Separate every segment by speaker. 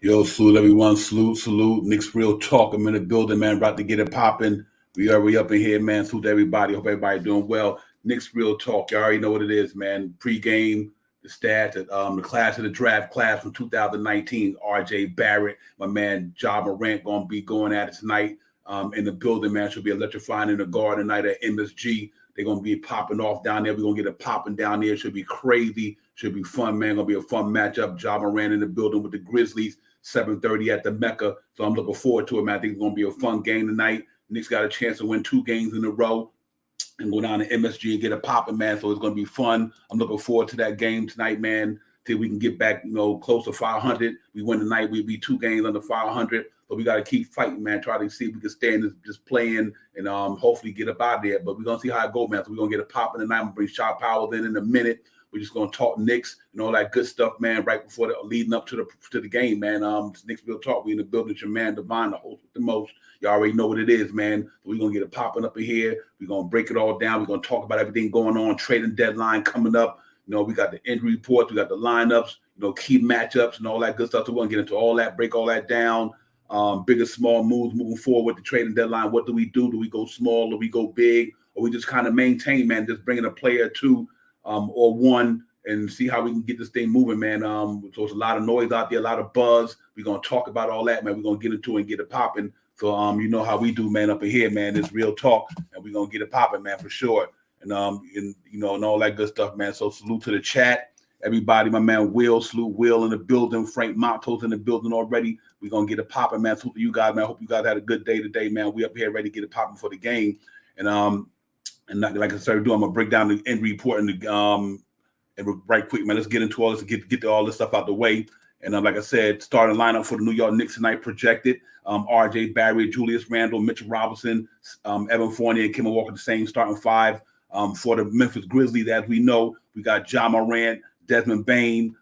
Speaker 1: Yo, salute everyone. Salute. Knicks Real Talk. I'm in the building, man. About to get it popping. We up in here, man. Salute to everybody. Hope everybody doing well. Knicks Real Talk. You already know what it is, man. Pre-game, the stats, the class of the draft class from 2019. R.J. Barrett, my man, Ja Morant going to be going at it tonight in the building, man. Should be electrifying in the Garden tonight at MSG. They're going to be popping off down there. We're going to get it popping down there. Should be crazy. Should be fun, man. Going to be a fun matchup. Ja Morant in the building with the Grizzlies. 7:30 at the Mecca. So I'm looking forward to it, man. I think it's going to be a fun game tonight. Knicks got a chance to win 2 games in a row and go down to MSG and get it popping, man. So it's going to be fun. I'm looking forward to that game tonight, man, till we can get back, close to 500. We win tonight, we'll be 2 games under 500. But we got to keep fighting, man. Try to see if we can stay in this, just playing and hopefully get up out of there. But we're going to see how it goes, man. So we're going to get it popping tonight. I'm going to bring Shaw Powell in a minute. We're just going to talk Knicks and all that good stuff, man, right before leading up to the game, man. Knicks Real Talk. We in the building. It's your man, Divine, the host with the most. You already know what it is, man. We're going to get it popping up in here. We're going to break it all down. We're going to talk about everything going on, trading deadline coming up. We got the injury reports. We got the lineups, key matchups and all that good stuff. So we're going to get into all that, break all that down. Big and small moves moving forward with the trading deadline. What do we do? Do we go small? Do we go big? Or we just kind of maintain, man, just bringing a player or two or one and see how we can get this thing moving, man. So there's a lot of noise out there, a lot of buzz. We're going to talk about all that, man. We're going to get into it and get it popping. So, you know how we do, man, up in here, man. It's Real Talk, and we're going to get it popping, man, for sure. And and all that good stuff, man. So salute to the chat. Everybody, my man Will, salute Will in the building. Frank Montos in the building already. We're going to get it popping, man. Salute to you guys, man. I hope you guys had a good day today, man. We up here ready to get it popping for the game. And like I started doing, I'm going to break down the end report and right quick, man. Let's get into all this and get all this stuff out the way. And like I said, starting lineup for the New York Knicks tonight projected. R.J. Barrett, Julius Randle, Mitchell Robinson, Evan Fournier, and Kemba Walker, the same starting 5. For the Memphis Grizzlies, as we know, we got Ja Morant, Desmond Bane,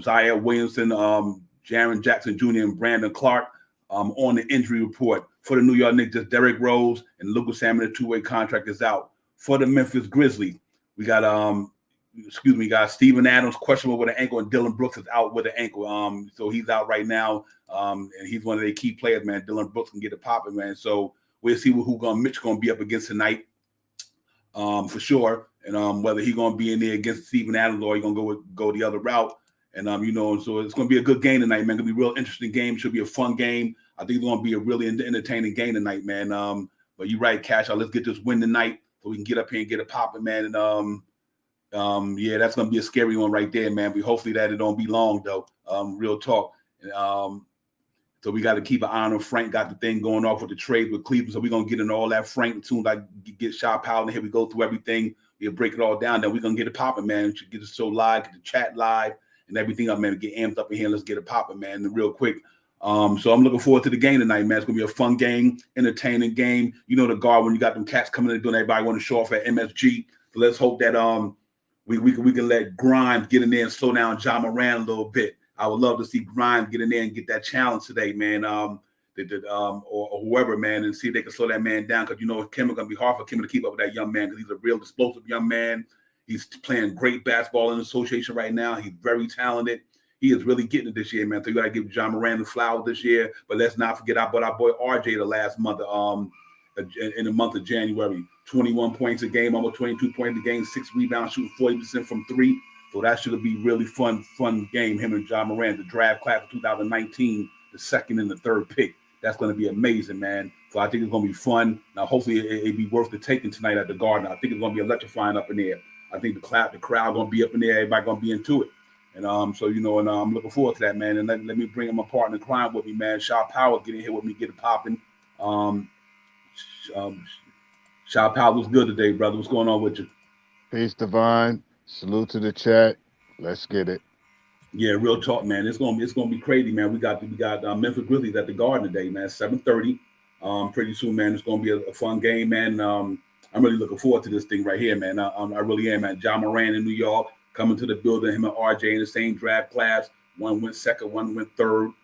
Speaker 1: Zaire Williamson, Jaren Jackson Jr., and Brandon Clark on the injury report. For the New York Knicks, just Derrick Rose and Lucas Salmon, the 2-way contract is out. For the Memphis Grizzlies, we got Steven Adams questionable with an ankle, and Dylan Brooks is out with an ankle. So he's out right now, and he's one of their key players, man. Dylan Brooks can get it popping, man. So we'll see who Mitch going to be up against tonight, for sure, and whether he's going to be in there against Steven Adams or he's going to go the other route. And so it's going to be a good game tonight, man. Going to be a real interesting game. Should be a fun game. I think it's going to be a really entertaining game tonight, man. But you're right, Cash. Let's get this win tonight so we can get up here and get it popping, man. And yeah, that's gonna be a scary one right there, man. Hopefully that it don't be long though. Real talk. So we got to keep an eye on Frank. Got the thing going off with the trade with Cleveland, so we're gonna get into all that. Frank, as soon as I get Shaw Powell in here, we go through everything. We'll break it all down. Then we're gonna get it popping, man. We should get the show live, get the chat live, and everything up, man. Get amped up in here. Let's get it popping, man. And real quick. So I'm looking forward to the game tonight, man. It's gonna be a fun game, entertaining game. The guard when you got them cats coming in doing everybody want to show off at MSG. So let's hope that we can let Grimes get in there and slow down Ja Morant a little bit. I would love to see Grimes get in there and get that challenge today, man. Or whoever, man, and see if they can slow that man down, because Kemba gonna be hard for Kemba to keep up with that young man, because he's a real explosive young man. He's playing great basketball in the association right now. He's very talented. He is really getting it this year, man. So you got to give Ja Morant the flowers this year. But let's not forget our boy RJ the last month, in the month of January. 21 points a game, almost 22 points a game, 6 rebounds, shooting 40% from 3. So that should be really fun game. Him and Ja Morant, the draft class of 2019, the 2nd and the 3rd pick. That's going to be amazing, man. So I think it's going to be fun. Now, hopefully, it'll be worth the taking tonight at the Garden. I think it's going to be electrifying up in there. I think the crowd going to be up in there. Everybody going to be into it. And so and I'm looking forward to that, man. And let me bring in my partner in crime with me, man. Shaw Powell, get in here with me, get it popping. Shaw Powell was good today, brother. What's going on with you?
Speaker 2: Peace, Divine. Salute to the chat. Let's get it.
Speaker 1: Yeah, real talk, man. It's gonna be crazy, man. We got Memphis Grizzlies at the Garden today, man. 7:30. Pretty soon, man. It's gonna be a fun game, man. I'm really looking forward to this thing right here, man. I really am, man. Ja Morant in New York coming to the building. Him and RJ in the same draft class. One went 2nd, one went 3rd.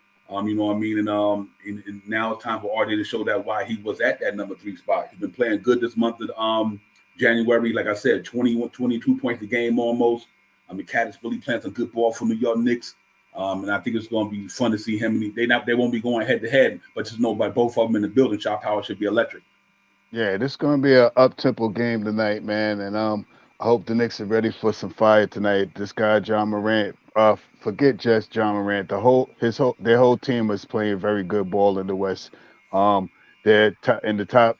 Speaker 1: You know what I mean? And now it's time for RJ to show that why he was at that number 3 spot. He's been playing good this month of January. Like I said, 22 points a game almost. Cat is really playing some good ball for New York Knicks. And I think it's going to be fun to see him. And they won't be going head to head, but just know by both of them in the building, Shot Power should be electric.
Speaker 2: Yeah, this is gonna be a up tempo game tonight, man. And I hope the Knicks are ready for some fire tonight. This guy John Morant, forget just John Morant. Their whole team was playing very good ball in the West. Um, they're in the top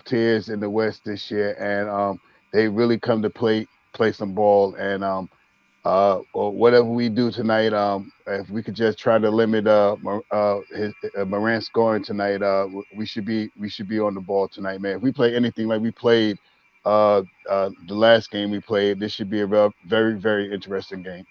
Speaker 2: tiers in the West this year, and they really come to play some ball. And or whatever we do tonight, if we could just try to limit Morant scoring tonight, we should be on the ball tonight, man. If we play anything like we played the last game we played, this should be a very very interesting game.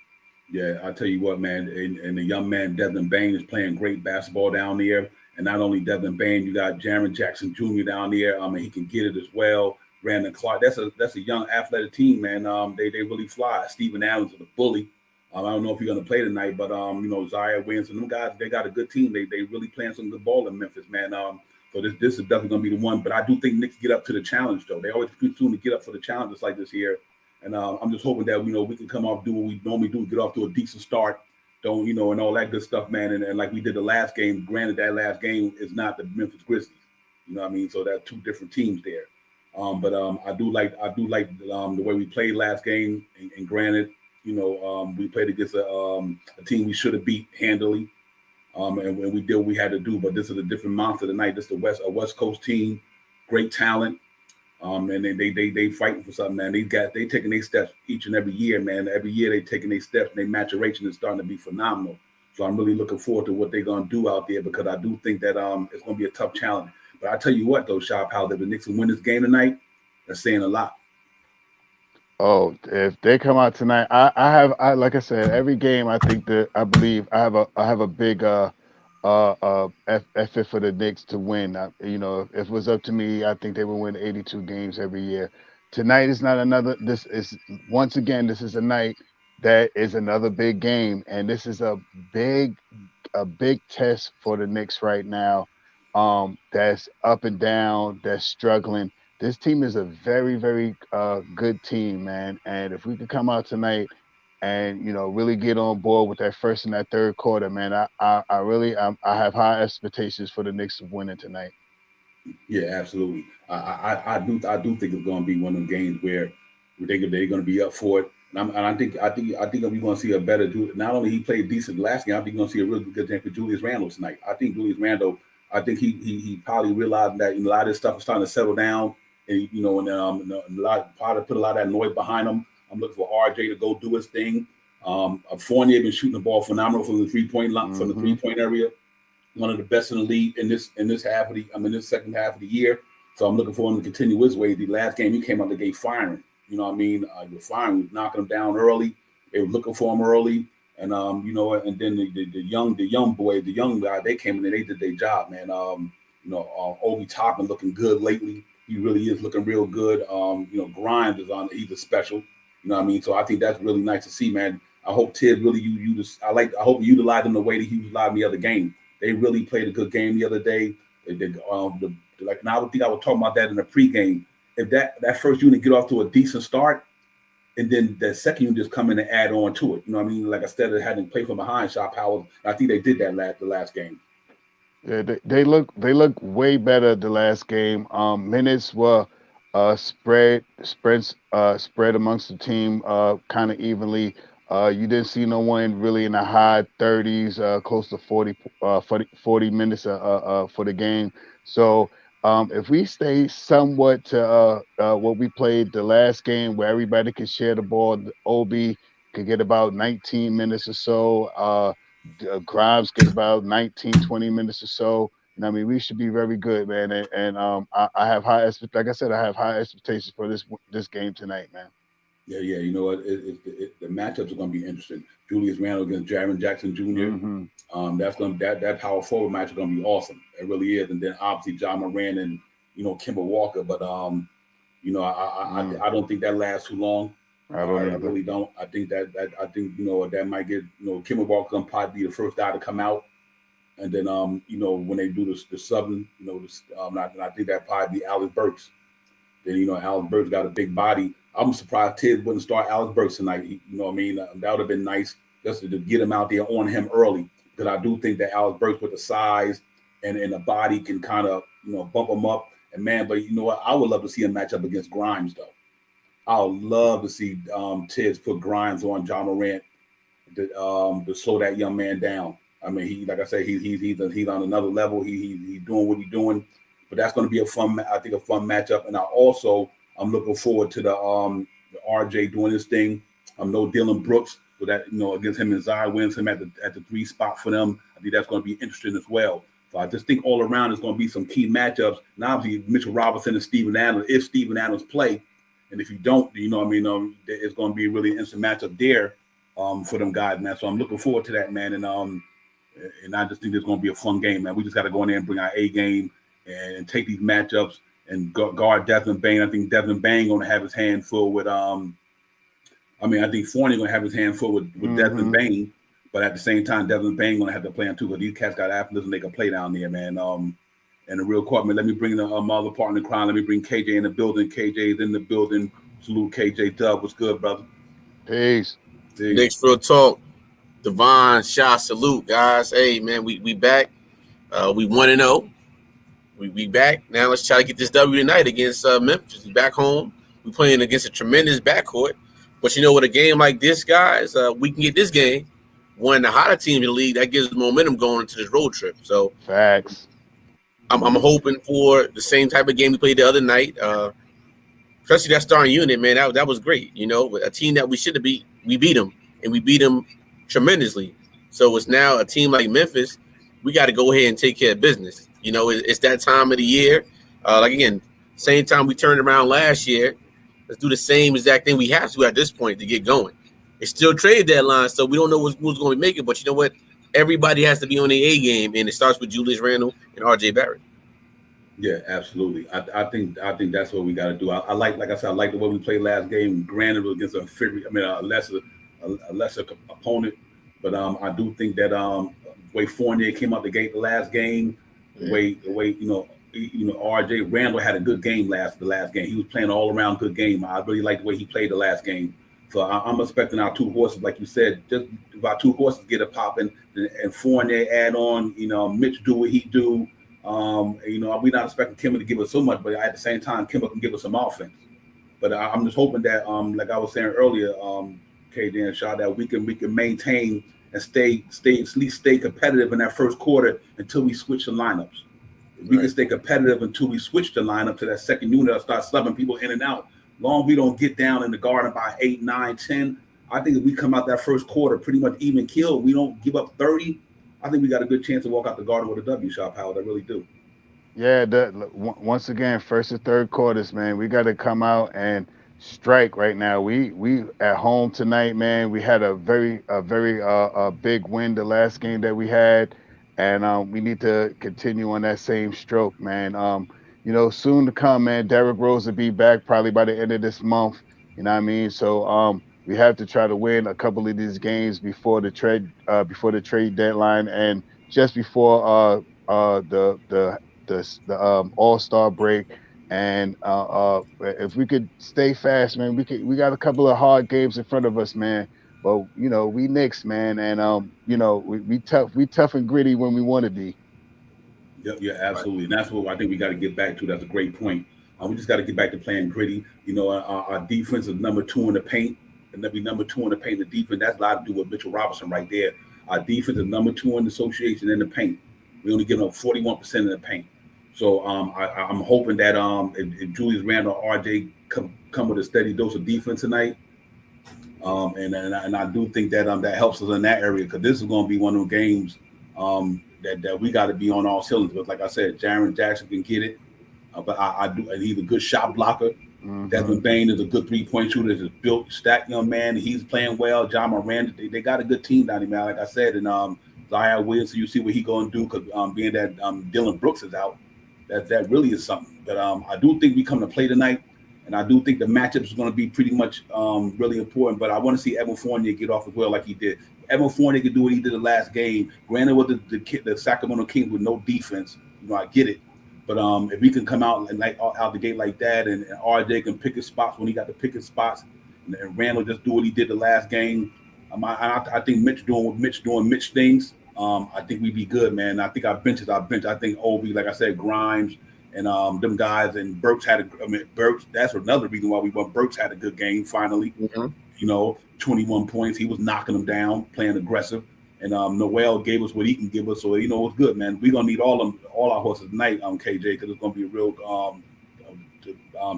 Speaker 1: Yeah, I tell you what, man, and the young man Devin Bain is playing great basketball down there. And not only Devin Bain, you got Jaron Jackson Jr. down there. I mean, he can get it as well. Brandon Clark, that's a young athletic team, man. They really fly. Steven Adams is a bully. I don't know if you're gonna play tonight, but Zaire Williams and them guys, they got a good team. They really playing some good ball in Memphis, man. So this is definitely gonna be the one. But I do think Knicks get up to the challenge though. They always too soon to get up for the challenges like this here. And I'm just hoping that we can come off, do what we normally do, get off to a decent start, don't and all that good stuff, man. And like we did the last game. Granted, that last game is not the Memphis Grizzlies, you know what I mean. So that's two different teams there. But I do like the way we played last game. And granted, we played against a team we should have beat handily. And we did what we had to do. But this is a different monster tonight. This is a West Coast team, great talent. And they fighting for something, man. They taking their steps each and every year, man. Every year they taking their steps, and their maturation is starting to be phenomenal. So I'm really looking forward to what they're gonna do out there, because I do think that it's gonna be a tough challenge. But I tell you what, though, Shop, how if the Knicks win this game tonight, that's saying a lot.
Speaker 2: Oh, if they come out tonight, like I said, every game I believe I have a big effort for the Knicks to win. If it was up to me, I think they would win 82 games every year. Tonight is not another. This is once again, this is a night that is another big game, and this is big a big test for the Knicks right now. That's up and down, that's struggling. This team is a very, very good team, man. And if we could come out tonight and really get on board with that first and that third quarter, man, I have high expectations for the Knicks of winning tonight.
Speaker 1: Yeah, absolutely. I do think it's going to be one of them games where they're going to be up for it. And I think we're going to see a better. Not only he played decent last game, I think we're going to see a really good game for Julius Randle tonight. I think Julius Randle. I think he probably realized that a lot of this stuff is starting to settle down, and and a lot probably put a lot of that noise behind him. I'm looking for RJ to go do his thing. Fournier been shooting the ball phenomenal from the 3-point line, from the
Speaker 2: Mm-hmm.
Speaker 1: 3-point area, one of the best in the league in this half of this second half of the year. So I'm looking for him to continue his way. The last game he came out the gate firing. You know what I mean? He was firing, was knocking him down early. They were looking for him early. And and then the young guy, they came in and they did their job, man. Obi Toppin looking good lately. He really is looking real good. Grimes is on. He's a special. You know what I mean? So I think that's really nice to see, man. I hope Ted really you just I hope you utilize him the way that he utilized the other game. They really played a good game the other day. And I would think I was talking about that in the pregame. If that first unit get off to a decent start, and then the second unit just come in and add on to it. You know what I mean? Like instead of having to play from behind, Shot Power. I think they did that the last game.
Speaker 2: Yeah, they look way better the last game. Minutes were spread amongst the team kind of evenly. You didn't see no one really in the high 30s, close to 40 minutes for the game. So if we stay somewhat to what we played the last game, where everybody could share the ball, Obi could get about 19 minutes or so. Grimes get about 19, 20 minutes or so. I mean, we should be very good, man. And I have like I said, I have high expectations for this game tonight, man.
Speaker 1: Yeah. You know what? The matchups are going to be interesting. Julius Randle against Jaron Jackson Jr.
Speaker 2: Hmm.
Speaker 1: That power forward match is going to be awesome. It really is. And then obviously John Moran and Kimber Walker. But
Speaker 2: Mm,
Speaker 1: I don't think that lasts too long.
Speaker 2: I
Speaker 1: I
Speaker 2: don't either.
Speaker 1: really don't. I think that might get Kimber Walker gonna probably be the first guy to come out, and then when they do the subbing, I think that probably be Alex Burks. Then Alex Burks got a big body. I'm surprised Ted wouldn't start Alex Burks tonight. You know what I mean? That would have been nice just to get him out there on him early, because I do think that Alex Burks with the size and the body can kind of bump him up. And man, but you know what? I would love to see him match up against Grimes though. I would love to see Tibbs put Grimes on John Morant to slow that young man down. I mean, he like I said, he's on another level. He's doing what he's doing, but that's going to be a fun matchup. And I'm looking forward to the RJ doing his thing. No Dylan Brooks with that, against him and Zion Williamson at the 3 spot for them. I think that's going to be interesting as well. So I just think all around there's going to be some key matchups. And obviously Mitchell Robinson and Steven Adams, if Steven Adams play, and if you don't, it's going to be a really instant matchup there for them guys, man. So I'm looking forward to that, man. And I just think it's going to be a fun game, man. We just got to go in there and bring our A game and take these matchups and guard Desmond Bane. I think Desmond Bane going to have his hand full with I think Fournier going to have his hand full with Desmond Bane, but at the same time, Desmond Bane going to have to play him too, because these cats got athletes and they can play down there, man. And the real court, man, let me bring the other partner in crime. Let me bring KJ in the building. KJ is in the building. Salute KJ Dub. What's good, brother?
Speaker 2: Peace.
Speaker 3: Next Real Talk. Divine Shah salute, guys. Hey, man, we back. We 1-0. We back. Now let's try to get this W tonight against Memphis. We back home. We playing against a tremendous backcourt. But with a game like this, guys, we can get this game. One of the hotter teams in the league, that gives momentum going into this road trip. So
Speaker 2: facts.
Speaker 3: I'm hoping for the same type of game we played the other night. Especially that starting unit, man. That was great. A team that we should have beat, we beat them, and we beat them tremendously. So it's now a team like Memphis. We got to go ahead and take care of business. It's that time of the year. Again, same time we turned around last year. Let's do the same exact thing we have to at this point to get going. It's still trade deadline, so we don't know who's going to make it. But you know what? Everybody has to be on the A game, and it starts with Julius Randle and RJ Barrett.
Speaker 1: Yeah, absolutely. I think that's what we got to do. I like I said, I like the way we played last game. Granted, it was against a lesser opponent, but I do think that the way Fournier came out the gate the last game, the way RJ Randle had a good game the last game. He was playing all around good game. I really like the way he played the last game. So I'm expecting our 2 horses, like you said, just if our 2 horses get it popping and Fournier add on, Mitch do what he do. We're not expecting Kimber to give us so much, but at the same time, Kimber can give us some offense. But I'm just hoping that, like I was saying earlier, KJ and Shaw, that we can maintain and at least stay competitive in that first quarter until we switch the lineups. If we can stay competitive until we switch the lineup to that second unit or start subbing people in and out, long as we don't get down in the garden by 8, 9, 10, I think if we come out that first quarter pretty much even kill, we don't give up 30, I think we got a good chance to walk out the garden with a W, Shop Howard. I really do.
Speaker 2: Yeah, once again, first and third quarters, man, we got to come out and strike right now. We at home tonight, man. We had a very big win the last game that we had, and we need to continue on that same stroke, man. Soon to come, man. Derrick Rose will be back probably by the end of this month. You know what I mean? So we have to try to win a couple of these games before the trade deadline and just before the All-Star break. And if we could stay fast, man, we got a couple of hard games in front of us, man. But we Knicks, man, and we tough and gritty when we want to be.
Speaker 1: Yeah, absolutely. And that's what I think we got to get back to. That's a great point. We just got to get back to playing gritty. Our defense is number 2 in the paint. And then be number 2 in the paint. The defense, that's a lot to do with Mitchell Robinson right there. Our defense is number 2 in the association in the paint. We only give up 41% in the paint. So I'm hoping that if Julius Randle or RJ come with a steady dose of defense tonight, and I do think that that helps us in that area, because this is going to be one of those games that we got to be on all cylinders. But like I said, Jaren Jackson can get it, but I do. And he's a good shot blocker. Mm-hmm. Desmond Bane is a good 3-point shooter. He's a built, stacked young man. He's playing well. John Moran, they got a good team down there, man. Like I said, and Zion Williamson, you see what he going to do, because being that Dylan Brooks is out, that really is something. But I do think we come to play tonight, and I do think the matchup is going to be pretty much really important. But I want to see Evan Fournier get off as well, like he did. Evan Fournier could do what he did the last game. Granted, with the Sacramento Kings with no defense, I get it. But if we can come out and out the gate like that, and RJ can pick his spots when he got to pick his spots, and Randall just do what he did the last game, I think Mitch doing Mitch things. I think we'd be good, man. I think our bench is our bench. I think Obi, like I said, Grimes and them guys, and Burks had Burks. That's another reason why we won. Burks had a good game finally. You know, 21 points. He was knocking them down, playing aggressive. And Noel gave us what he can give us, so you know it's good, man. We're gonna need all our horses tonight, KJ, because it's gonna be a real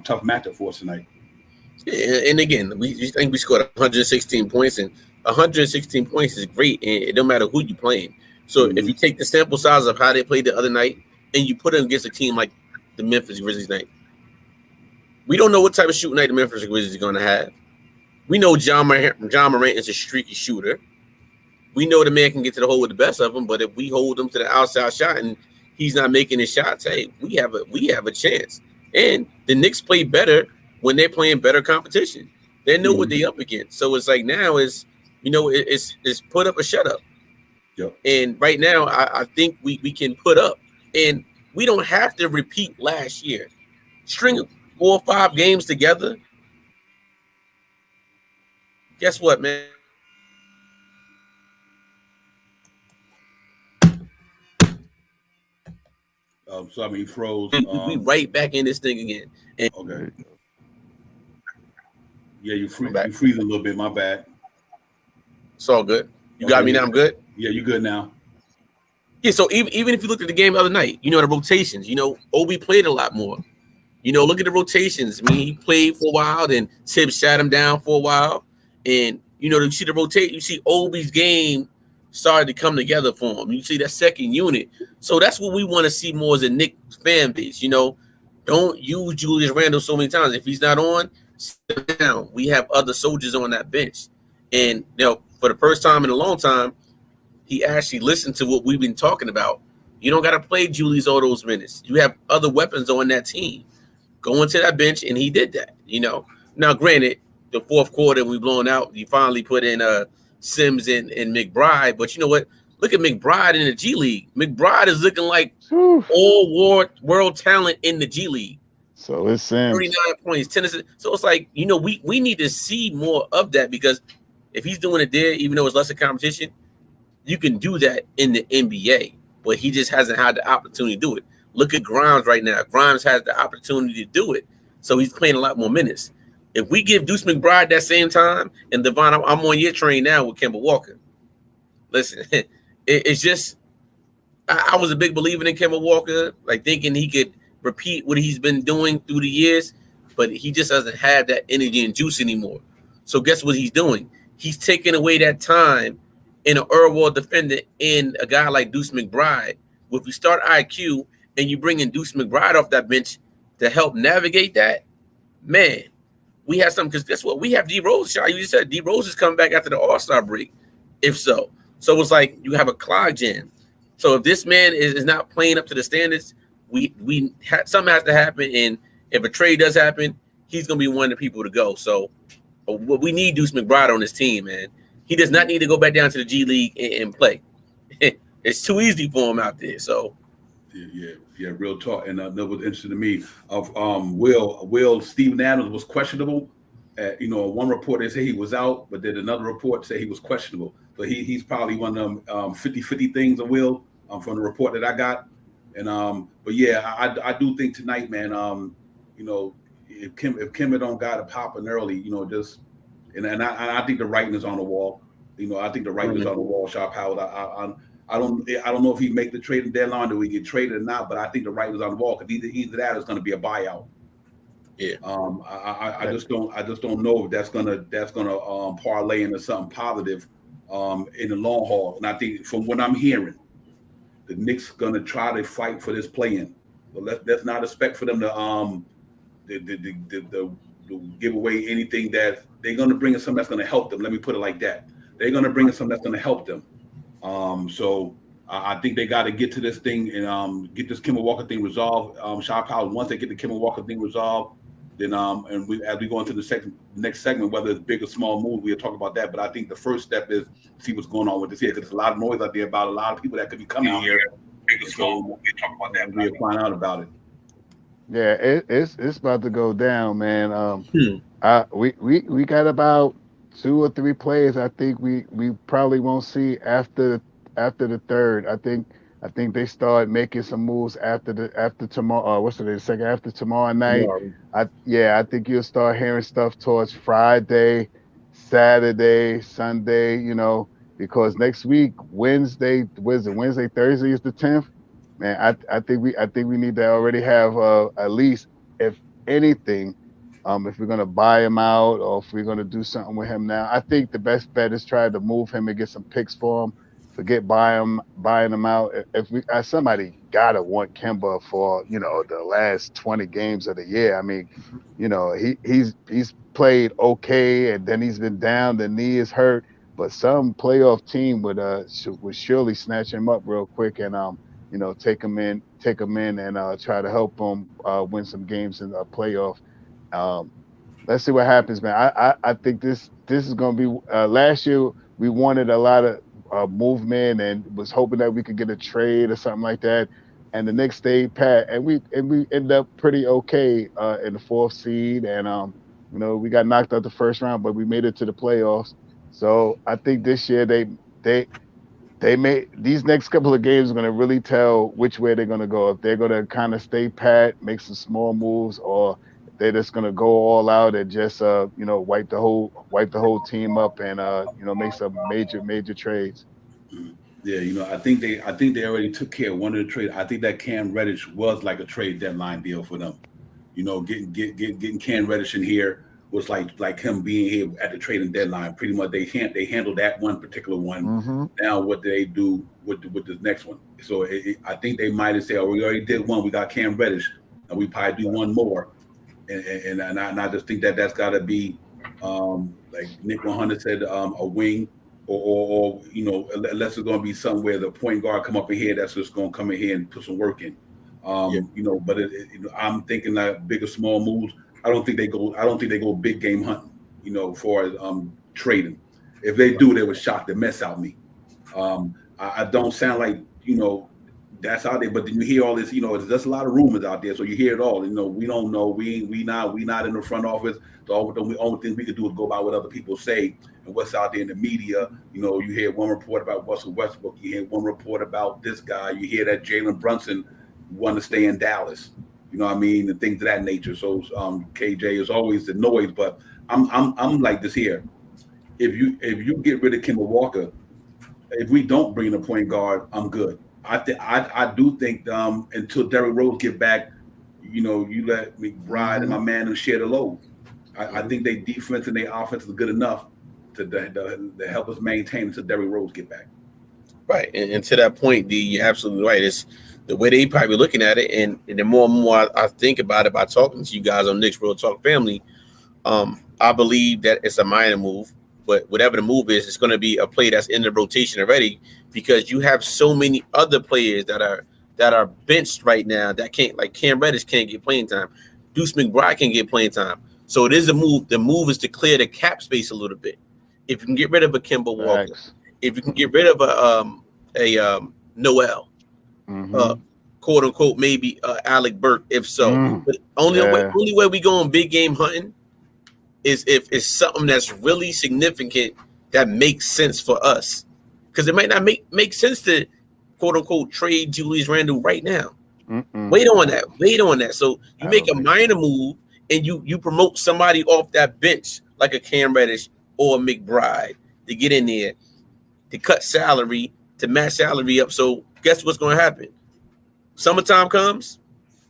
Speaker 1: tough matchup for us tonight.
Speaker 3: Yeah, and again, we think we scored 116 points, and 116 points is great, and it don't matter who you're playing. So if you take the sample size of how they played the other night, and you put them against a team like the Memphis Grizzlies night, we don't know what type of shooting night the Memphis Grizzlies are gonna have. We know John Morant is a streaky shooter. We know the man can get to the hole with the best of them, but if we hold him to the outside shot and he's not making his shots, hey, we have a chance. And the Knicks play better when they're playing better competition. They know what they're up against. So it's like now is, you know, it's put up or shut up.
Speaker 1: Yep.
Speaker 3: And right now, I think we can put up. And we don't have to repeat last year. String 4 or 5 games together. Guess what, man?
Speaker 1: So I mean, he froze.
Speaker 3: We right back in this thing again. And
Speaker 1: okay. Yeah, you freezing a little bit. My bad.
Speaker 3: It's all good. You got me now. I'm good.
Speaker 1: Yeah, you good now.
Speaker 3: Yeah. So even if you looked at the game the other night, you know, the rotations. You know, Obi played a lot more. You know, look at the rotations. I mean, he played for a while, then Tibbs shut him down for a while, and you know, you see the rotate. You see Obi's game started to come together for him. You see that second unit. So that's what we want to see more as a Knicks fan base. You know, don't use Julius Randle so many times. If he's not on, sit down. We have other soldiers on that bench. And, you know, for the first time in a long time, he actually listened to what we've been talking about. You don't got to play Julius all those minutes. You have other weapons on that team. Go into that bench, and he did that, you know. Now, granted, the fourth quarter, we blown out. You finally put in Sims and McBride. But you know what? Look at McBride in the G League. McBride is looking like all world talent in the G League.
Speaker 2: So it's Sims.
Speaker 3: 39 points, 10 assists. So it's like, you know, we need to see more of that, because if he's doing it there, even though it's lesser competition, you can do that in the NBA. But he just hasn't had the opportunity to do it. Look at Grimes right now. Grimes has the opportunity to do it. So he's playing a lot more minutes. If we give Deuce McBride that same time, and Devon, I'm on your train now with Kemba Walker. Listen, it's just, I was a big believer in Kemba Walker, like thinking he could repeat what he's been doing through the years, but he just doesn't have that energy and juice anymore. So guess what he's doing? He's taking away that time in an Earl defender in a guy like Deuce McBride. If you start IQ and you bring in Deuce McBride off that bench to help navigate that, man, we have something, because guess what? We have D Rose. You just said D Rose is coming back after the All-Star break, if so. So it's like you have a clog jam. So if this man is not playing up to the standards, something has to happen. And if a trade does happen, he's going to be one of the people to go. So we need Deuce McBride on this team, man. He does not need to go back down to the G League and play. It's too easy for him out there. So
Speaker 1: yeah, real talk. And that was interesting to me. Of Will Steven Adams was questionable. You know, one report they say he was out, but then another report say he was questionable. So he's probably one of them 50-50 things of Will from the report that I got. And but yeah, I do think tonight, man. You know, if Kimba don't got it popping early, you know, just and I think the writing is on the wall. You know, I think the writing is on the wall. Sharp Howard. I don't know if he make the trading deadline, do we get traded or not, but I think the writing is on the wall, because either that is going to be a buyout.
Speaker 3: Yeah.
Speaker 1: I just don't know if that's gonna parlay into something positive in the long haul. And I think from what I'm hearing, the Knicks gonna try to fight for this play-in. But let's not expect for them to give away anything that they're gonna bring in something that's gonna help them. Let me put it like that. They're gonna bring in something that's gonna help them. So I think they got to get to this thing and get this Kemba Walker thing resolved. Sharp Howard, once they get the Kemba Walker thing resolved, then and as we go into the next segment, whether it's big or small move, we'll talk about that. But I think the first step is see what's going on with this here, because there's a lot of noise out there about a lot of people that could be coming here. Big or small move, we'll talk about that. We'll find out about it.
Speaker 2: Yeah, it's about to go down, man. We got about 2 or 3 players I think we probably won't see after the third. I think they start making some moves after tomorrow. What's the second after tomorrow night?
Speaker 3: Tomorrow.
Speaker 2: I think you'll start hearing stuff towards Friday, Saturday, Sunday. Because next week, Wednesday, was it Wednesday, Thursday is the 10th. Man, I think we need to already have at least, if anything, if we're gonna buy him out or if we're gonna do something with him now. I think the best bet is try to move him and get some picks for him. Forget buying him out. If we somebody gotta want Kemba for the last 20 games of the year. I mean, he's played okay, and then he's been down. The knee is hurt, but some playoff team would surely snatch him up real quick and take him in and try to help him win some games in the playoff. Um, let's see what happens, man. I think this is going to be. Last year we wanted a lot of movement and was hoping that we could get a trade or something like that. And the Knicks stayed pat, and we ended up pretty okay in the 4th seed, and we got knocked out the first round, but we made it to the playoffs. So I think this year they may these next couple of games are going to really tell which way they're going to go. If they're going to kind of stay pat, make some small moves, or if they're just going to go all out and just wipe the whole team up and make some major trades.
Speaker 1: Yeah, I think they already took care of one of the trades. I think that Cam Reddish was like a trade deadline deal for them. Getting Cam Reddish in here was like him being here at the trading deadline. Pretty much they handled that one particular one.
Speaker 2: Mm-hmm.
Speaker 1: Now what do they do with the next one? So I think they might have said, "Oh, we already did one. We got Cam Reddish, and we probably do one more." And I just think that's got to be like Nick 100 said, a wing. Or unless it's going to be somewhere the point guard come up in here that's just going to come in here and put some work in. But I'm thinking that big or small moves. I don't think they go big game hunting. For trading. If they do, they would shock the mess out of me. I don't sound like that's out there, but then you hear all this. There's just a lot of rumors out there, so you hear it all. We don't know. We not in the front office. The only thing we can do is go by what other people say and what's out there in the media. You hear one report about Russell Westbrook. You hear one report about this guy. You hear that Jalen Brunson want to stay in Dallas. You know what I mean, and things of that nature. So KJ is always the noise, but I'm like this here. If you get rid of Kemba Walker, if we don't bring in a point guard, I'm good. I do think until Derrick Rose get back, you let McBride and my man who share the load. I think their defense and their offense is good enough to help us maintain until Derrick Rose get back.
Speaker 3: Right, and to that point, you're absolutely right. It's the way they probably looking at it, and the more and more I think about it by talking to you guys on Knicks Real Talk Family, I believe that it's a minor move, but whatever the move is, it's going to be a play that's in the rotation already because you have so many other players that are benched right now that can't, like Cam Reddish can't get playing time, Deuce McBride can't get playing time. So it is a move. The move is to clear the cap space a little bit. If you can get rid of a Kemba Walker, if you can get rid of a Noel, quote unquote, maybe Alec Burke, if so. But only way we go on big game hunting is if it's something that's really significant that makes sense for us. Because it might not make sense to quote unquote trade Julius Randle right now. Wait on that. So you make a minor move and you promote somebody off that bench like a Cam Reddish or a McBride to get in there to cut salary, to match salary up. So guess what's going to happen? Summertime comes.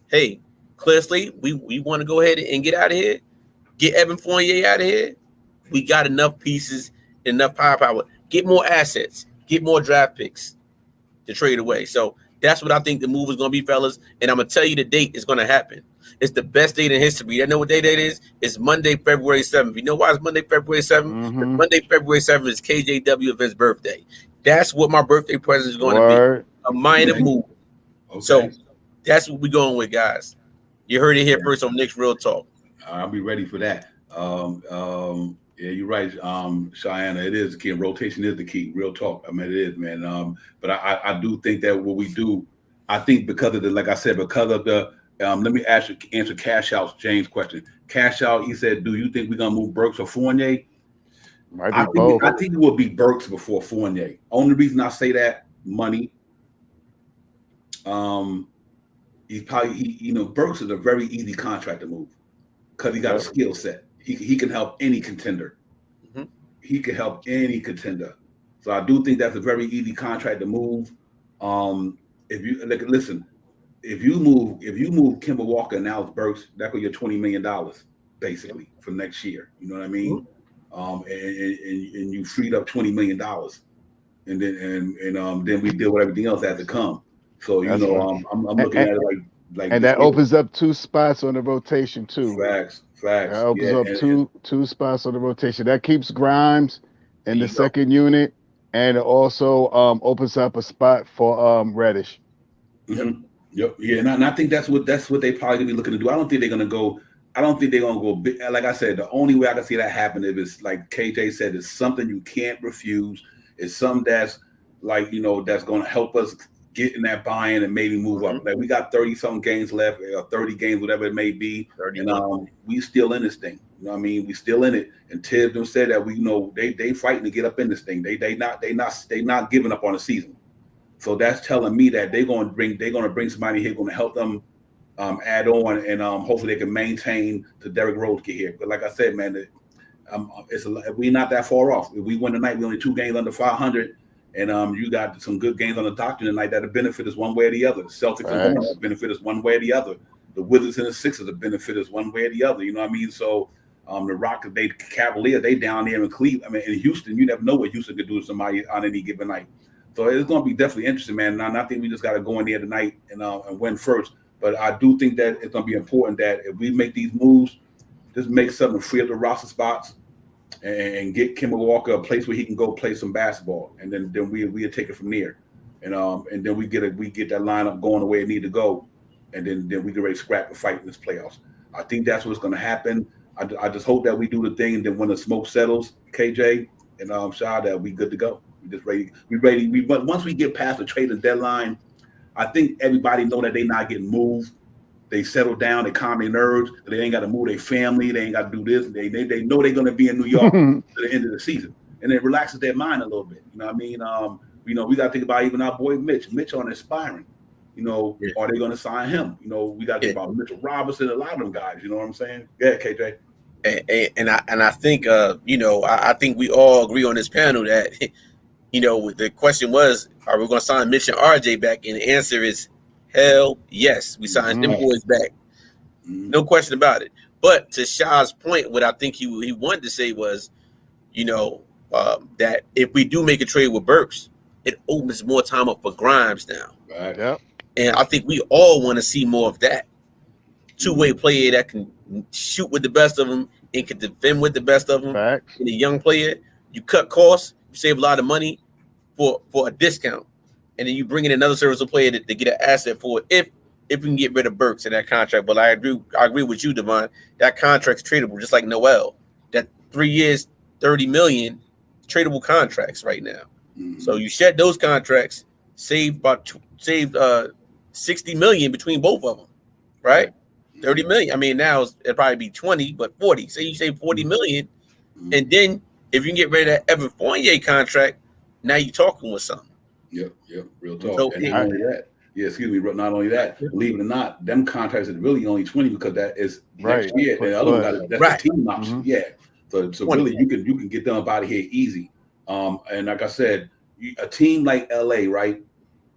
Speaker 3: Hey, clear slate. We want to go ahead and get out of here. Get Evan Fournier out of here. We got enough pieces, enough firepower. Get more assets. Get more draft picks to trade away. So that's what I think the move is going to be, fellas. And I'm going to tell you the date is going to happen. It's the best date in history. You know what day that is? It's Monday, February 7th. You know why it's Monday, February 7th? Monday, February 7th is KJW of his birthday. That's what my birthday present is going to be. A minor move. Okay. So that's what we're going with, guys. You heard it here first on Knicks Real Talk.
Speaker 1: I'll be ready for that. Yeah, you're right, Cheyenne. It is the key. Rotation is the key. Real talk. I mean, it is, man. But I do think that what we do, I think because of like I said, because of the, let me answer Cash Out's James' question. Cash Out, he said, do you think we're going to move Burks or Fournier?
Speaker 2: Might be both.
Speaker 1: I think it will be Burks before Fournier. Only reason I say that, money. He's probably Burks is a very easy contract to move because he got a skill set. He can help any contender.
Speaker 3: Mm-hmm.
Speaker 1: He can help any contender. So I do think that's a very easy contract to move. If you listen, if you move Kemba Walker and Alex Burks, that could get $20 million basically for next year. You know what I mean? Mm-hmm. And you freed up $20 million, and then we deal with everything else as it comes. So I'm looking at it like
Speaker 2: and that opens up 2 spots on the rotation too.
Speaker 1: Facts.
Speaker 2: That opens up two spots on the rotation. That keeps Grimes in the second unit, and it also opens up a spot for Reddish.
Speaker 1: Mm-hmm. Yep. Yeah, and I think that's what they probably gonna be looking to do. I don't think they're gonna go big. Like I said, the only way I can see that happen if it's like KJ said, it's something you can't refuse. It's something that's like that's gonna help us get in that buy-in and maybe move up. Like we got 30-something games left, or 30 games, whatever it may be, and we still in this thing. You know what I mean? We still in it. And Tibbs them said that they fighting to get up in this thing. They not giving up on the season. So that's telling me that they're gonna bring somebody here going to help them add on, and hopefully they can maintain to Derrick Rose get here. But like I said, man, we're not that far off. If we win tonight, we only 2 games under 500. And you got some good games on the doctor tonight that'll benefit us one way or the other. Celtics and Hornets benefit us one way or the other. The Wizards and the Sixers will benefit us one way or the other. You know what I mean? So the Rockets, Cavaliers, they down there in Cleveland. I mean, in Houston, you never know what Houston could do to somebody on any given night. So it's going to be definitely interesting, man. And I think we just got to go in there tonight and win first. But I do think that it's going to be important that if we make these moves, just make something free up the roster spots, and get Kemba Walker a place where he can go play some basketball, and then we'll take it from there, and then we get that lineup going the way it need to go, and then we get ready to scrap the fight in this playoffs. I think that's what's going to happen. I just hope that we do the thing, and then when the smoke settles, KJ and Shah, that we good to go. We just ready. But once we get past the trading deadline, I think everybody know that they not getting moved. They settle down, they calm their nerves. They ain't got to move their family. They ain't got to do this. They know they're going to be in New York to the end of the season, and it relaxes their mind a little bit. You know what I mean? We got to think about even our boy Mitch on inspiring. Are they going to sign him? We got to think about Mitchell Robinson, a lot of them guys. You know what I'm saying? Yeah, KJ.
Speaker 3: And I think I think we all agree on this panel that the question was, are we going to sign Mitch and RJ back? And the answer is, hell yes, we signed them boys back. No question about it. But to Shah's point, what I think he wanted to say was, that if we do make a trade with Burks, it opens more time up for Grimes now.
Speaker 1: Right. Yep.
Speaker 3: And I think we all want to see more of that. Two-way player that can shoot with the best of them and can defend with the best of them.
Speaker 2: Facts.
Speaker 3: And a young player, you cut costs, you save a lot of money for a discount. And then you bring in another serviceable player to get an asset for it if we can get rid of Burks in that contract. But I agree with you, Devon. That contract's tradable, just like Noel. That 3 years, $30 million, tradable contracts right now. Mm-hmm. So you shed those contracts, save $60 million between both of them, right? 30 million. I mean, now it'd probably be 20, but 40. So you save $40 million. Mm-hmm. And then if you can get rid of that Evan Fournier contract, now you're talking with something.
Speaker 1: Yep, real talk. So, and not only that, not only that, believe it or not, them contracts is really only 20 because that is next year. And the other one that's the team option. Mm-hmm. Yeah. So really you can get them up out of here easy. And like I said, a team like LA, right?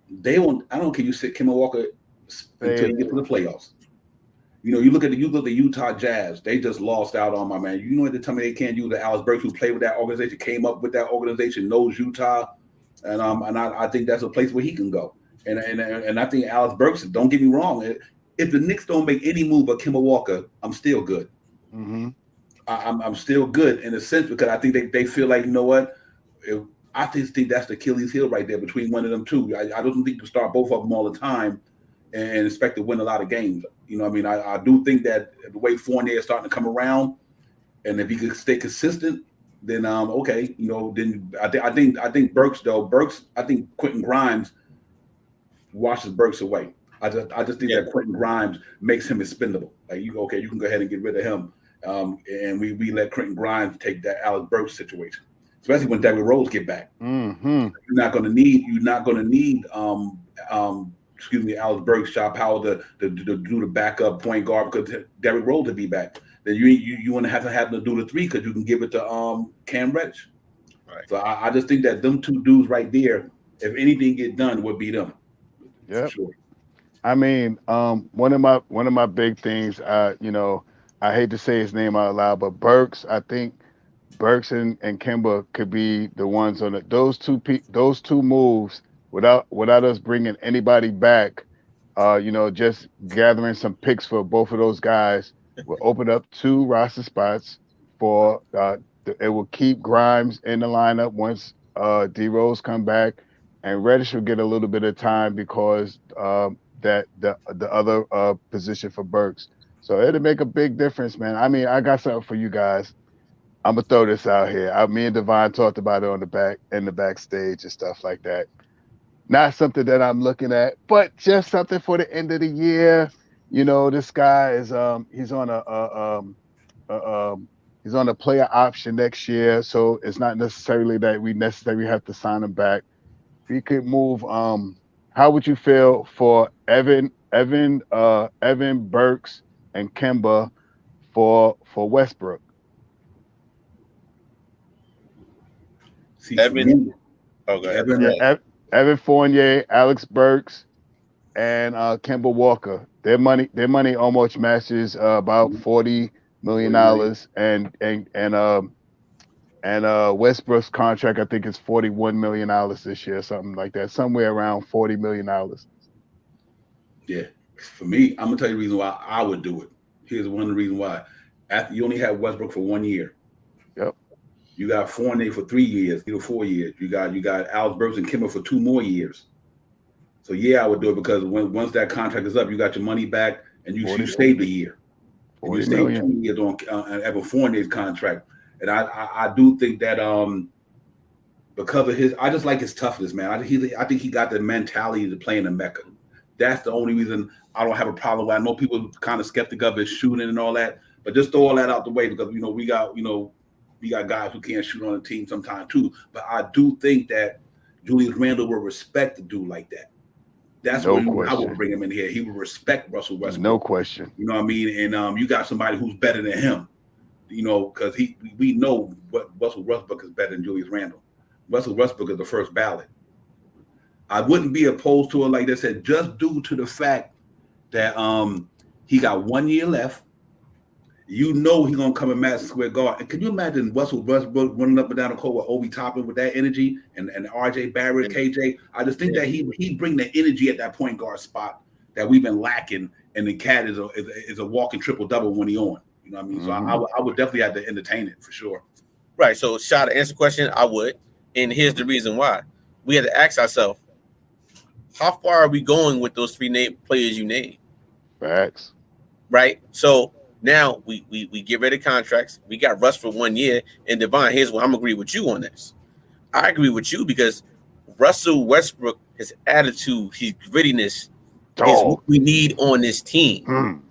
Speaker 1: They won't. I don't care. You sit Kemba Walker until you get to the playoffs. You look at the Utah Jazz. They just lost out on my man. You know, at the time they can't use the Alex Burks, who played with that organization, came up with that organization, knows Utah. And I think that's a place where he can go. And I think Alex Burks, don't get me wrong, if the Knicks don't make any move but Kemba Walker, I'm still good. Mm-hmm. I'm still good in a sense because I think they feel like, you know what? I just think that's the Achilles heel right there between one of them two. I don't think you can start both of them all the time and expect to win a lot of games. You know what I mean? I do think that the way Fournier is starting to come around, and if he could stay consistent, then okay, then I think Burks, I think Quentin Grimes washes Burks away. I just think that Quentin Grimes makes him expendable. Like you can go ahead and get rid of him. And we let Quentin Grimes take that Alex Burks situation, especially when Derrick Rose get back.
Speaker 2: Mm-hmm.
Speaker 1: You're not going to need Alex Burks, Shaw Powell to do the backup point guard because Derrick Rose to be back. Then you want to have to do the three because you can give it to Cam Reddish.
Speaker 3: Right.
Speaker 1: So I just think that them two dudes right there, if anything get done, would be them.
Speaker 2: Yeah.
Speaker 1: Sure.
Speaker 2: I mean, one of my big things, you know, I hate to say his name out loud, but Burks, I think Burks and Kemba could be the ones on those two moves without us bringing anybody back. You know, just gathering some picks for both of those guys will open up 2 roster spots for. It will keep Grimes in the lineup once D Rose come back, and Reddish will get a little bit of time because that the other position for Burks. So it'll make a big difference, man. I mean, I got something for you guys. I'm gonna throw this out here. Me and Devon talked about it on the backstage and stuff like that. Not something that I'm looking at, but just something for the end of the year. You know, this guy is he's on a player option next year, so it's not necessarily that we necessarily have to sign him back. We could move. How would you feel for Evan Burks and Kemba for Westbrook?
Speaker 3: Evan
Speaker 2: Fournier, Alex Burks, and Kemba Walker. Their money almost matches about $40 million, and Westbrook's contract I think is $41 million this year, something like that, somewhere around $40 million.
Speaker 1: Yeah, for me, I'm gonna tell you the reason why I would do it. Here's one of the reasons why. After you only have Westbrook for 1 year.
Speaker 2: Yep.
Speaker 1: You got Fournier for 3 years, 4 years. You got Alex Burks and Kemba for 2 more years. So yeah, I would do it because once that contract is up, you got your money back and you saved a year. And you saved 2 years on Evan Fournier's contract. And I do think that because of his, I just like his toughness, man. I think he got the mentality to play in the Mecca. That's the only reason I don't have a problem with it. I know people are kind of skeptical of his shooting and all that, but just throw all that out the way because we got guys who can't shoot on the team sometimes too. But I do think that Julius Randle will respect a dude like that. That's what I would bring him in here. He would respect Russell Westbrook.
Speaker 2: No question.
Speaker 1: You know what I mean? And you got somebody who's better than him. You know, because we know what Russell Westbrook is better than Julius Randle. Russell Westbrook is the first ballot. I wouldn't be opposed to it, like they said, just due to the fact that he got 1 year left. You know he's gonna come and match square guard. And can you imagine Russell Westbrook running up and down the court with Obi Toppin with that energy and RJ Barrett, KJ? I just think that he bring the energy at that point guard spot that we've been lacking. And the cat is a walking triple double when he on. You know what I mean? So I would definitely have to entertain it for sure.
Speaker 3: Right. So, Shah, to answer the question, I would. And here's the reason why. We had to ask ourselves, how far are we going with those 3 players you named?
Speaker 2: Facts.
Speaker 3: Right. So now we get rid of contracts. We got Russ for 1 year. And Devon, here's what I'm agree with you on this. I agree with you because Russell Westbrook, his attitude, his grittiness is what we need on this team.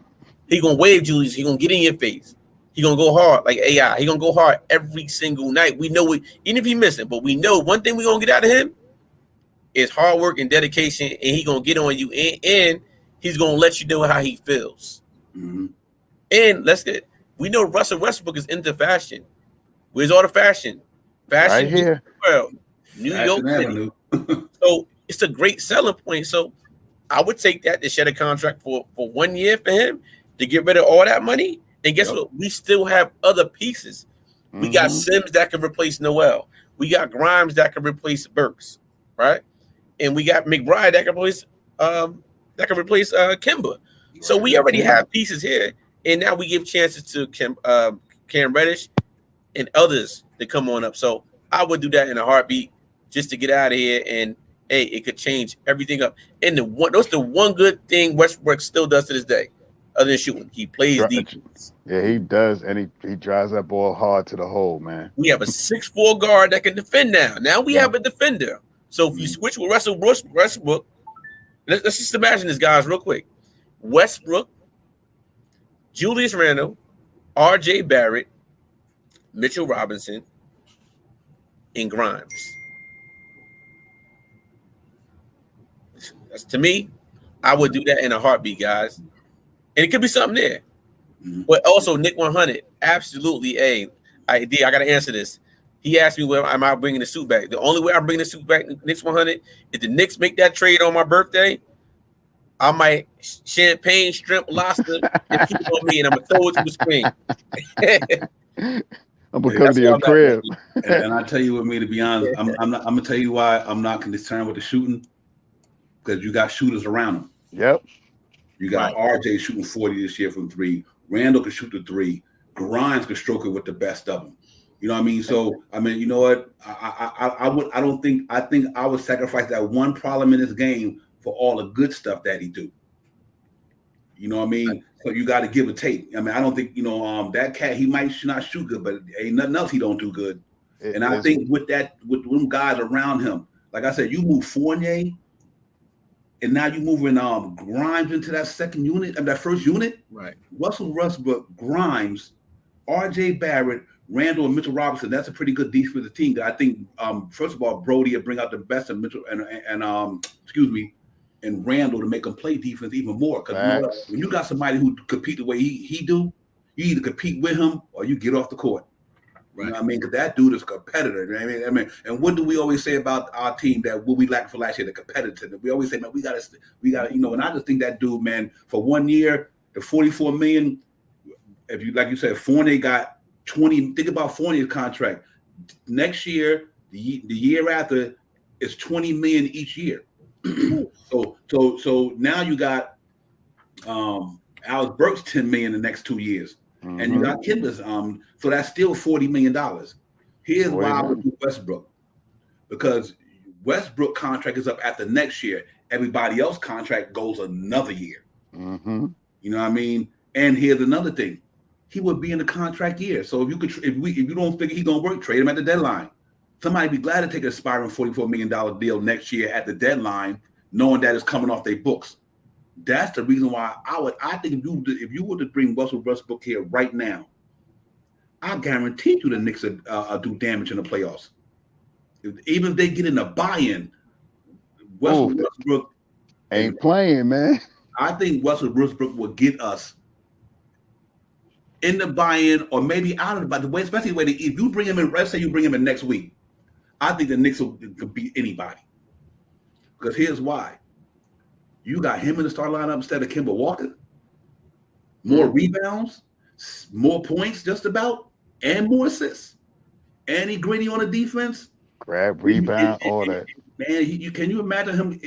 Speaker 3: He gonna wave Julius. He gonna get in your face. He gonna go hard like AI. He gonna go hard every single night. We know it, even if he missing, but we know one thing we gonna get out of him is hard work and dedication, and he gonna get on you, and he's gonna let you know how he feels.
Speaker 1: Mm-hmm.
Speaker 3: And we know Russell Westbrook is into fashion. Where's all the fashion? Fashion
Speaker 2: right here.
Speaker 3: World, New York City. So it's a great selling point. So I would take that to shed a contract for 1 year for him to get rid of all that money. And guess what? We still have other pieces. We got Sims that can replace Noel. We got Grimes that can replace Burks, right? And we got McBride that can replace Kemba. So we already have pieces here, and now we give chances to Cam Reddish and others to come on up. So I would do that in a heartbeat just to get out of here, and hey, it could change everything up. And that's the one good thing Westbrook still does to this day, other than shooting. He plays defense.
Speaker 2: Yeah, he does, and he drives that ball hard to the hole, man.
Speaker 3: We have a 6'4" guard that can defend now. Now we have a defender. So if you switch with Russell Westbrook, let's just imagine this, guys, real quick. Westbrook, Julius Randle, R.J. Barrett, Mitchell Robinson, and Grimes. That's, to me, I would do that in a heartbeat, guys. And it could be something there.
Speaker 1: Mhm.
Speaker 3: But also, Nick 100, absolutely. I got to answer this. He asked me, "Well, am I bringing the suit back?" The only way I'm bringing the suit back, Knicks 100, if the Knicks make that trade on my birthday, I might champagne, shrimp, lobster, and keep it on me, and I'm gonna throw it to the screen.
Speaker 2: I'm gonna come to your crib.
Speaker 1: And I tell you what, me to be honest, I'm gonna tell you why I'm not concerned with the shooting, because you got shooters around him.
Speaker 2: Yep.
Speaker 1: You got RJ shooting 40 this year from 3. Randall can shoot the 3. Grimes can stroke it with the best of them. You know what I mean? So I mean, you know what? I think I would sacrifice that one problem in this game for all the good stuff that he do. You know what I mean? So you got to give a take. I mean, I don't think, you know, that cat, he might not shoot good, but ain't nothing else he don't do good. And I think with them guys around him, like I said, you move Fournier, and now you moving Grimes into that second unit, that first unit.
Speaker 3: Right.
Speaker 1: Russell Westbrook, Grimes, R.J. Barrett, Randall, and Mitchell Robinson. That's a pretty good defensive team. I think first of all, Brody will bring out the best of Mitchell and Randall to make them play defense even more. Because when you got somebody who compete the way he do, you either compete with him or you get off the court. Right. You know what I mean? Because that dude is a competitor. I mean, and what do we always say about our team that what we lacked for last year? The competitiveness. We always say, man, we gotta, you know. And I just think that dude, man, for 1 year, the $44 million. If you, like you said, Fournier got 20. Think about Fournier's contract. Next year, the year after, it's $20 million each year. So now you got Alex Burks $10 million in the next 2 years. And you got Kimber's, so that's still $40 million. Here's why I would do Westbrook, because Westbrook contract is up after next year. Everybody else contract goes another year. You know what I mean? And here's another thing: he would be in the contract year. So if you don't think he's gonna work, trade him at the deadline. Somebody be glad to take an aspiring $44 million deal next year at the deadline, knowing that it's coming off their books. That's the reason why I think if you were to bring Russell Westbrook here right now, I guarantee you the Knicks will do damage in the playoffs. Even if they get in a buy-in, Westbrook
Speaker 2: ain't playing, man.
Speaker 1: I think Russell Westbrook will get us in the buy-in or maybe out of the buy-in. Especially the way if you bring him in, let's say you bring him in next week, I think the Knicks will beat anybody. Because here's why. You got him in the start lineup instead of Kemba Walker. More rebounds, more points just about, and more assists. And he gritty on the defense.
Speaker 2: Grab, rebound, all that.
Speaker 1: Man, can you imagine him?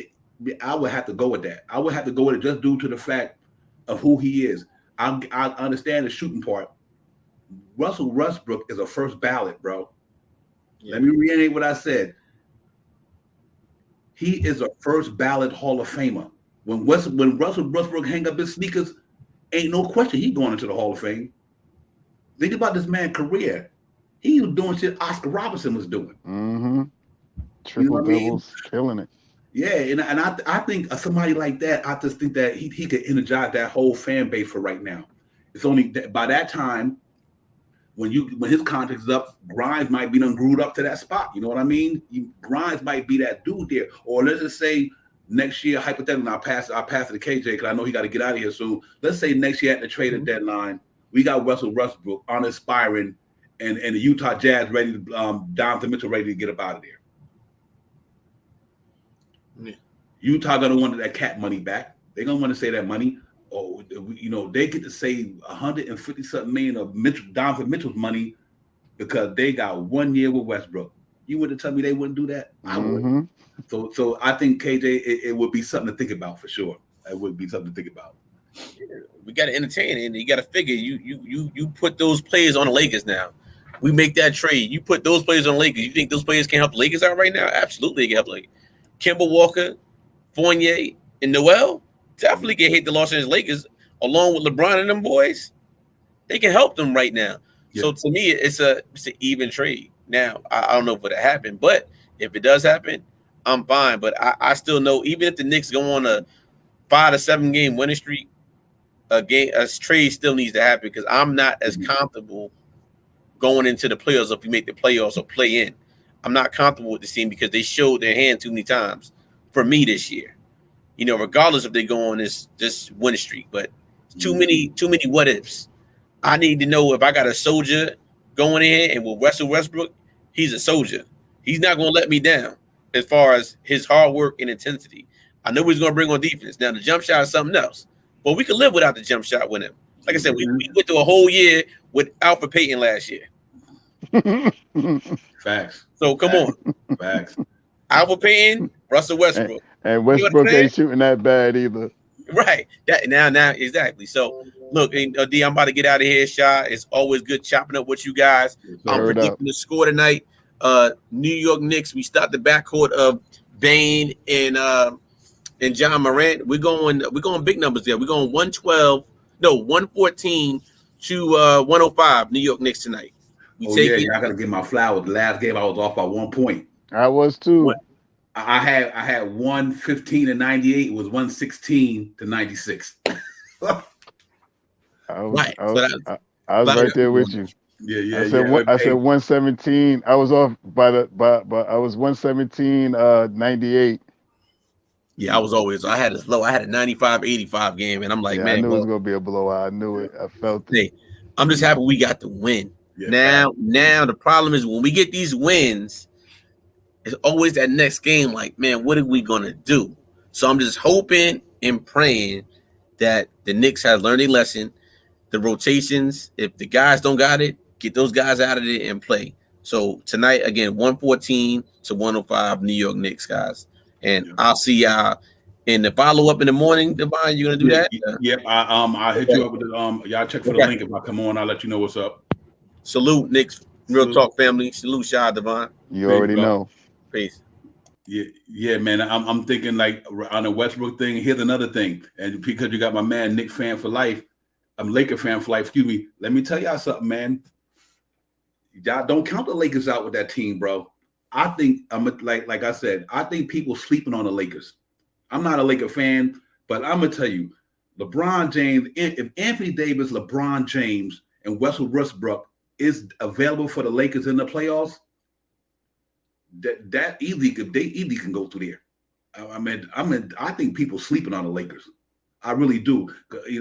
Speaker 1: I would have to go with that. I would have to go with it just due to the fact of who he is. I understand the shooting part. Russell Westbrook is a first ballot, bro. Yeah. Let me reiterate what I said. He is a first ballot Hall of Famer. When Russell Westbrook hang up his sneakers, ain't no question he going into the Hall of Fame. Think about this man's career. He was doing shit Oscar Robertson was doing.
Speaker 2: Triple doubles, killing it.
Speaker 1: Yeah, and I think somebody like that, I just think that he could energize that whole fan base for right now. It's only by that time when his contract is up, Grimes might be done grewed up to that spot. You know what I mean? Grimes might be that dude there. Or let's just say next year, hypothetically, I'll pass it to KJ because I know he got to get out of here soon. Let's say next year at the trade deadline, we got Russell Westbrook uninspiring and the Utah Jazz ready to Donovan Mitchell ready to get up out of there. Yeah. Utah gonna want that cat money back. They're gonna want to say that money. Oh, you know, they get to save 150-something million of Donovan Mitchell's money because they got 1 year with Westbrook. You wouldn't tell me they wouldn't do that? I would. So I think KJ, it would be something to think about for sure. It would be something to think about.
Speaker 3: Yeah, we got to entertain it, and you got to figure you put those players on the Lakers now. We make that trade. You put those players on the Lakers. You think those players can help the Lakers out right now? Absolutely, they can help the Lakers. Kemba Walker, Fournier, and Noel definitely can hit the Los Angeles Lakers along with LeBron and them boys. They can help them right now. Yeah. So to me, it's an even trade. Now, I don't know if it'll happen, but if it does happen, I'm fine. But I still know even if the Knicks go on a 5 to 7 game winning streak a trade still needs to happen because I'm not as comfortable going into the playoffs if we make the playoffs or play in. I'm not comfortable with the team because they showed their hand too many times for me this year. You know, regardless if they go on this win streak, but too many what ifs. I need to know if I got a soldier going in and with Russell Westbrook, he's a soldier. He's not going to let me down as far as his hard work and intensity. I know he's going to bring on defense. Now, the jump shot is something else, but we could live without the jump shot with him. Like I said, we went through a whole year with Alfred Payton last year.
Speaker 1: Facts.
Speaker 3: So come on.
Speaker 1: Facts.
Speaker 3: Alfred Payton, Russell Westbrook.
Speaker 2: And Westbrook ain't shooting that bad either.
Speaker 3: Right. That now exactly. So look, D, I'm about to get out of here, Shy. It's always good chopping up with you guys. I'm predicting the score tonight. New York Knicks. We start the backcourt of Bane and John Morant. We're going big numbers there. We're going 114 to 105. New York Knicks tonight.
Speaker 1: I gotta give my flowers. The last game I was off by 1 point.
Speaker 2: I was too.
Speaker 1: What? I had 115 to 98. It was 116 to 96.
Speaker 2: I was right there with you.
Speaker 1: Yeah.
Speaker 2: I said 117. I was off by I was 117 98.
Speaker 3: Yeah, I had it low. I had a 95-85 game, and I'm like, man,
Speaker 2: I knew it was gonna be a blowout. I knew it. I felt it.
Speaker 3: I'm just happy we got the win. Yeah, now the problem is when we get these wins, it's always that next game, like, man, what are we gonna do? So I'm just hoping and praying that the Knicks have learned a lesson. The rotations, if the guys don't got it, get those guys out of it and play. So tonight, again, 114 to 105, New York Knicks, guys. And I'll see y'all in the follow-up in the morning. Divine, you gonna do that?
Speaker 1: Yep. I'll hit you up with the y'all check for the link. If I come on, I'll let you know what's up.
Speaker 3: Salute, Knicks Real Talk family. Salute, Shy Divine.
Speaker 2: You already know.
Speaker 3: Peace.
Speaker 1: Yeah, man. I'm thinking like on the Westbrook thing. Here's another thing, and because you got my man Nick fan for life, I'm Laker fan for life. Excuse me. Let me tell y'all something, man. Y'all don't count the Lakers out with that team, bro. I think like I said, I think people sleeping on the Lakers. I'm not a Laker fan, but I'm gonna tell you, LeBron James. If Anthony Davis, LeBron James, and Russell Westbrook is available for the Lakers in the playoffs, they easily can go through there. I think people sleeping on the Lakers. I really do.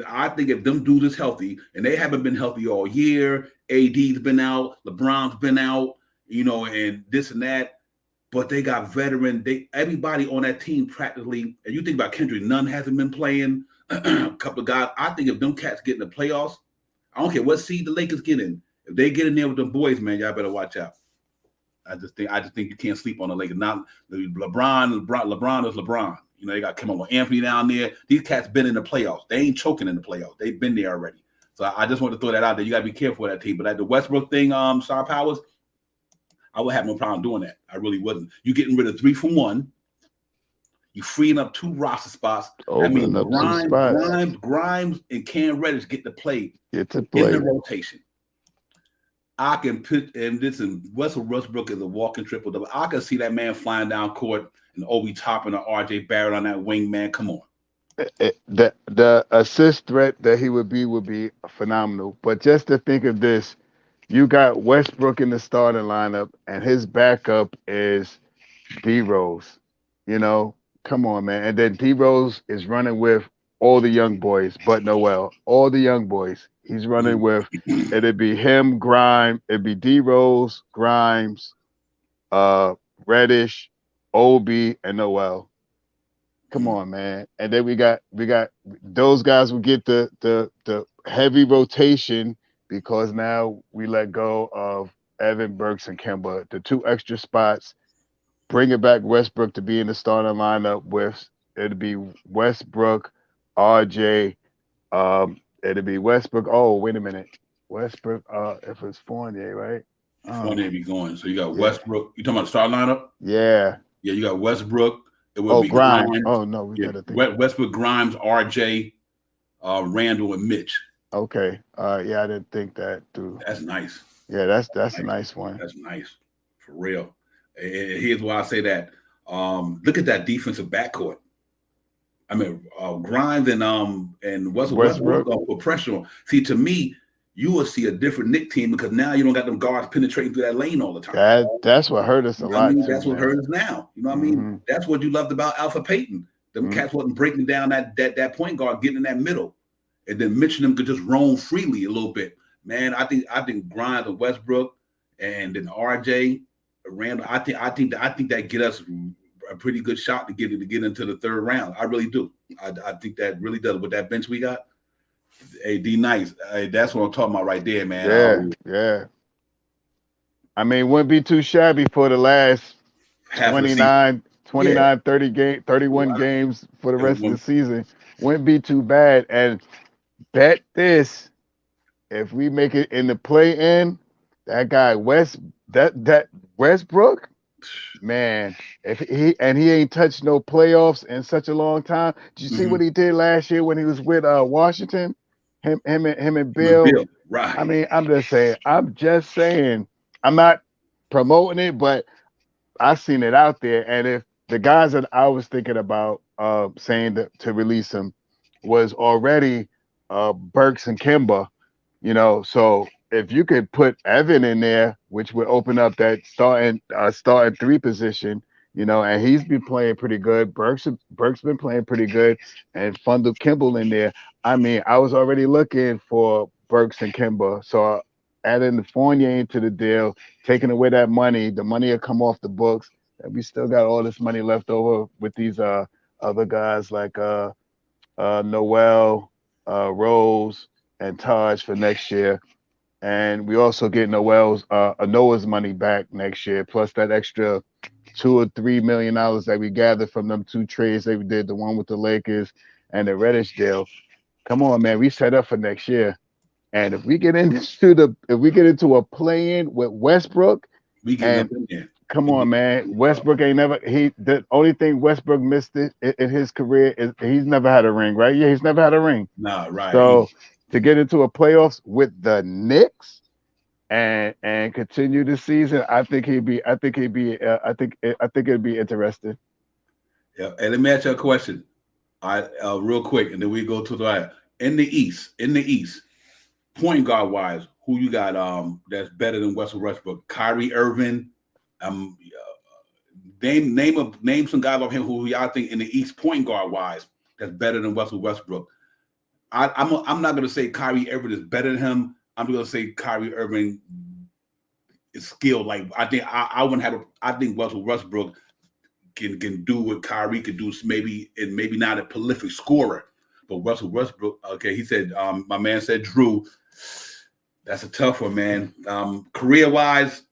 Speaker 1: I think if them dudes is healthy, and they haven't been healthy all year, AD's been out, LeBron's been out, and this and that, but they got veteran. Everybody on that team practically, and you think about Kendrick Nunn hasn't been playing, a couple of guys. I think if them cats get in the playoffs, I don't care what seed the Lakers get in. If they get in there with them boys, man, y'all better watch out. I just think you can't sleep on the Lakers. Not LeBron is LeBron. They got come on with Anthony down there. These cats been in the playoffs. They ain't choking in the playoffs. They've been there already. So I just want to throw that out there. You got to be careful with that team. But at the Westbrook thing, Star Powers, I would have no problem doing that. I really wouldn't. You getting rid of 3 from 1. You freeing up 2 roster spots. I mean, Grimes and Cam Reddish get to play in the rotation. I can put, and Russell Westbrook is a walking triple-double. I can see that man flying down court and Obi Toppin or RJ Barrett on that wing, man. Come on.
Speaker 2: The assist threat that he would be phenomenal. But just to think of this, you got Westbrook in the starting lineup, and his backup is D-Rose. Come on, man. And then D-Rose is running with all the young boys, but Noel. All the young boys. He's running with, it'd be him, Grimes, it'd be D-Rose, Grimes, Reddish, Obi, and Noel. Come on, man. And then we got those guys will get the heavy rotation because now we let go of Evan, Burks, and Kemba. The 2 extra spots, bring it back Westbrook to be in the starting lineup with, it'd be Westbrook, RJ, it'd be Westbrook. Oh, wait a minute. Westbrook, if it's Fournier, right?
Speaker 1: Fournier be going. So you got Westbrook. You talking about the starting lineup?
Speaker 2: Yeah.
Speaker 1: Yeah, you got Westbrook. It would be
Speaker 2: Grimes. Oh, no, we got to think.
Speaker 1: Westbrook, Grimes, RJ, Randall, and Mitch.
Speaker 2: Okay. Yeah, I didn't think that through.
Speaker 1: That's nice.
Speaker 2: Yeah, that's a nice one.
Speaker 1: That's nice. For real. And here's why I say that. Look at that defensive backcourt. I mean, Grimes and Westbrook
Speaker 2: Westbrook.
Speaker 1: going to put pressure on. See, to me, you will see a different Knick team because now you don't got them guards penetrating through that lane all the time.
Speaker 2: That's what hurt us a lot.
Speaker 1: I mean,
Speaker 2: too,
Speaker 1: that's what
Speaker 2: man.
Speaker 1: hurt us now. You know what I mean? That's what you loved about Alpha Payton. Them cats wasn't breaking down that point guard, getting in that middle, and then Mitchell them could just roam freely a little bit. Man, I think Grimes and Westbrook, and then RJ, Randall. I think that get us a pretty good shot to get into the third round. I really do. I think that really does. With that bench we got, hey, D Nice. Hey, that's what I'm talking about right there, man.
Speaker 2: Yeah. I mean, wouldn't be too shabby for the last 29, 30 game, 31 games for the rest of the season. Wouldn't be too bad. And bet this, if we make it in the play-in, that guy that Westbrook, man, if he ain't touched no playoffs in such a long time. Did you see what he did last year when he was with Washington? Him and Bill.
Speaker 1: Right.
Speaker 2: I mean, I'm just saying. I'm not promoting it, but I seen it out there. And if the guys that I was thinking about saying to release him was already Burks and Kimba, you know, so if you could put Evan in there, which would open up that starting 3 position, you know, and he's been playing pretty good. Burks been playing pretty good, and Fundle Kimball in there. I mean, I was already looking for Burks and Kimba, so adding the Fournier into the deal, taking away that money, the money will come off the books, and we still got all this money left over with these other guys like Noel, Rose, and Taj for next year. And we also get Noah's money back next year, plus that extra $2 or $3 million that we gathered from them 2 trades that we did, the one with the Lakers and the Reddish deal. Come on, man, we set up for next year. And if we get into a play-in with Westbrook, come on, man, Westbrook ain't never the only thing Westbrook missed in his career is he's never had a ring, right? Yeah, he's never had a ring.
Speaker 1: Nah, right.
Speaker 2: So to get into a playoffs with the Knicks and continue the season, I think it'd be interesting.
Speaker 1: Yeah, and let me ask you a question, real quick, and then we go to the right. In the East, point guard wise, who you got that's better than Westbrook? Kyrie Irving. Name some guys off him who y'all think in the East point guard wise that's better than Westbrook. I'm not gonna say Kyrie Irving is better than him. I'm gonna say Kyrie Irving is skilled. Like I think Westbrook can do what Kyrie could do, maybe not a prolific scorer, but Westbrook. Okay, he said my man said Drew. That's a tough one, man. Career wise,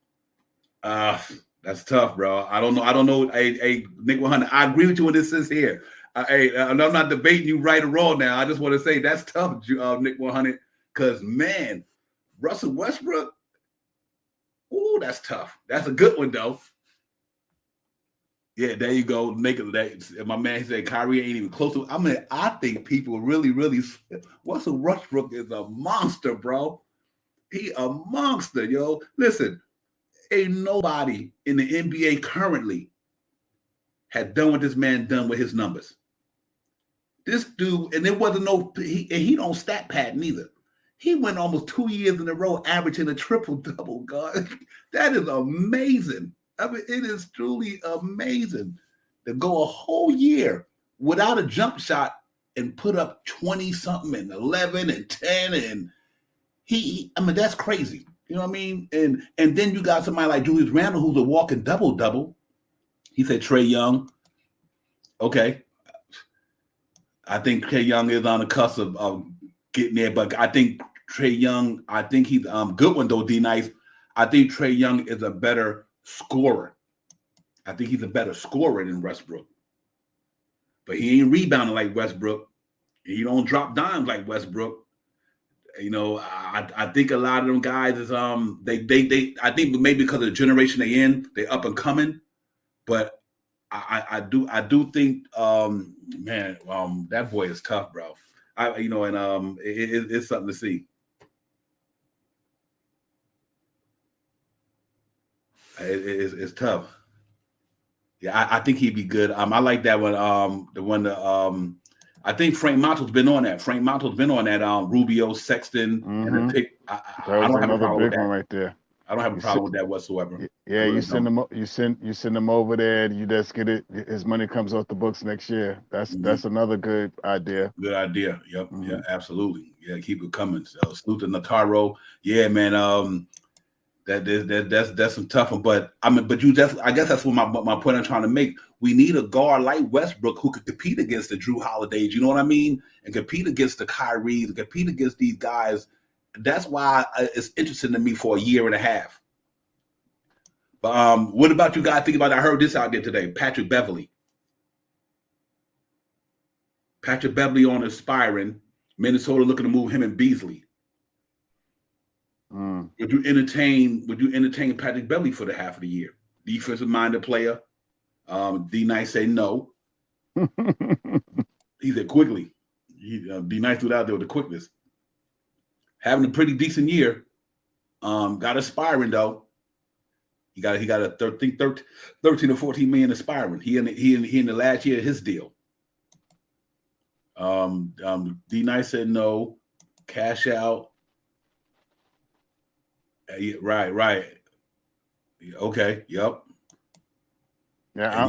Speaker 1: that's tough, bro. I don't know. Hey, Nick 100. I agree with you when this is here. I'm not debating you right or wrong now. I just want to say that's tough, Nick 100, because, man, Russell Westbrook, ooh, that's tough. That's a good one, though. Yeah, there you go. My man said Kyrie ain't even close to. I mean, I think people really, Russell Westbrook is a monster, bro. He a monster, yo. Listen, ain't nobody in the NBA currently had done what this man done with his numbers. This dude, and there wasn't he don't stat pad neither. He went almost 2 years in a row averaging a triple-double, God. That is amazing. I mean, it is truly amazing to go a whole year without a jump shot and put up 20-something and 11 and 10. And I mean, that's crazy. You know what I mean? And then you got somebody like Julius Randle who's a walking double-double. He said Trae Young. Okay. I think Trae Young is on the cusp of getting there, but I think Trae Young, I think he's good one though, D Nice. I think Trae Young is a better scorer. I think he's a better scorer than Westbrook. But he ain't rebounding like Westbrook. He don't drop dimes like Westbrook. You know, I think a lot of them guys is they I think maybe because of the generation they in, they up and coming. But I do think man, that boy is tough, bro. It's something to see. It's tough. Yeah, I think he'd be good. I like that one. The one that I think Frank Monto's been on that. Frank Monto's been on that. Rubio, Sexton, and the pick.
Speaker 2: That
Speaker 1: I
Speaker 2: was
Speaker 1: don't have a
Speaker 2: another
Speaker 1: problem with
Speaker 2: big one
Speaker 1: that.
Speaker 2: right there.
Speaker 1: I don't have a problem with that whatsoever.
Speaker 2: Yeah, you send them over there, and you just get it. His money comes off the books next year. That's another good idea.
Speaker 1: Good idea. Yep. Yeah, absolutely. Yeah, keep it coming. So, salute to Nataro. Yeah, man. That's some tough one. But I guess that's what my point I'm trying to make. We need a guard like Westbrook who could compete against the Drew Holidays. You know what I mean? And compete against the Kyries, and compete against these guys. That's why it's interesting to me for a year and a half. But what about you guys think about? I heard this out there today. Patrick Beverley on aspiring. Minnesota looking to move him and Beasley. Would you entertain Patrick Beverley for the half of the year? Defensive minded player. D Nice say no. He said quickly. D Nice threw it out there with the quickness. Having a pretty decent year. Got aspiring though. He got a 13 or 14 million aspiring. He in the last year of his deal. D Nice said no. Cash out. Right. Okay. Yep.
Speaker 2: Yeah,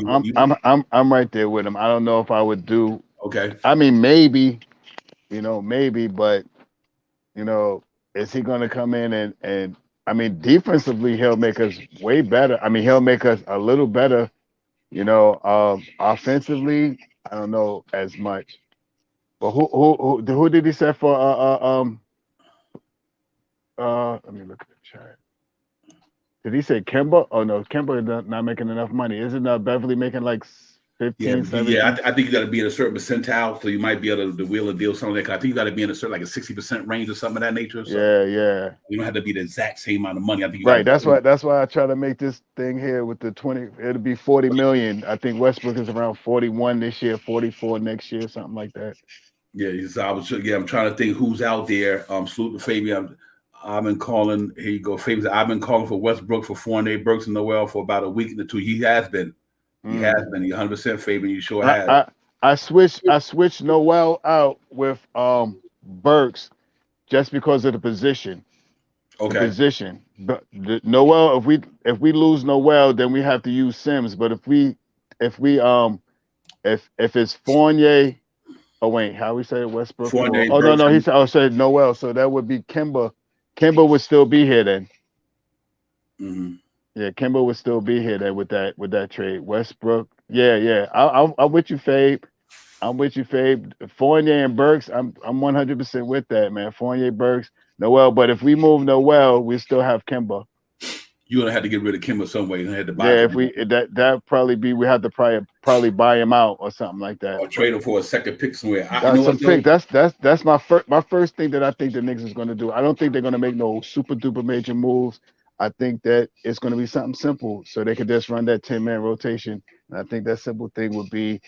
Speaker 2: I'm right there with him. I don't know if I would do.
Speaker 1: Okay.
Speaker 2: I mean, maybe, but is he going to come in and I mean, defensively, he'll make us way better. I mean, he'll make us a little better. Offensively, I don't know as much. But who did he set for? Let me look at the chat. Did he say Kemba? Oh no, Kemba is not making enough money. Isn't Beverly making like 15, 17?
Speaker 1: Yeah. I think you got to be in a certain percentile, so you might be able to wheel a deal something like that. I think you got to be in a certain like a 60% range or something of that nature. So
Speaker 2: yeah.
Speaker 1: You don't have to be the exact same amount of money. I think
Speaker 2: that's why I try to make this thing here with the 20. It'll be 40 million. I think Westbrook is around 41 this year, 44 next year, something like that.
Speaker 1: Yeah, so I'm trying to think who's out there. Salute to Fabian. I've been calling. Here you go, Fabian. I've been calling for Westbrook for Fournier, Burks, and Noel for about a week or two. He has been. He has been. 100%, Fabian. You sure have.
Speaker 2: I switched Noel out with Burks just because of the position.
Speaker 1: Okay.
Speaker 2: The position. But Noel, if we lose Noel, then we have to use Sims. But if it's Fournier. Oh wait, how we say it? Westbrook?
Speaker 1: Fournier,
Speaker 2: no, he said Noel. So that would be Kemba. Kemba would still be here then.
Speaker 1: Mm-hmm.
Speaker 2: Yeah, Kemba would still be here then with that trade. Westbrook. Yeah. I'm with you, Fabe. Fournier and Burks. I'm 100% with that, man. Fournier, Burks, Noel. But if we move Noel, we still have Kemba.
Speaker 1: You're gonna have to get rid of Kemba some way. You're gonna have to buy.
Speaker 2: Yeah, if that probably be, we have to probably buy him out or something like that.
Speaker 1: Or trade him for a second pick somewhere.
Speaker 2: That's my first thing that I think the Knicks is going to do. I don't think they're going to make no super duper major moves. I think that it's going to be something simple, so they could just run that 10-man rotation. And I think that simple thing would be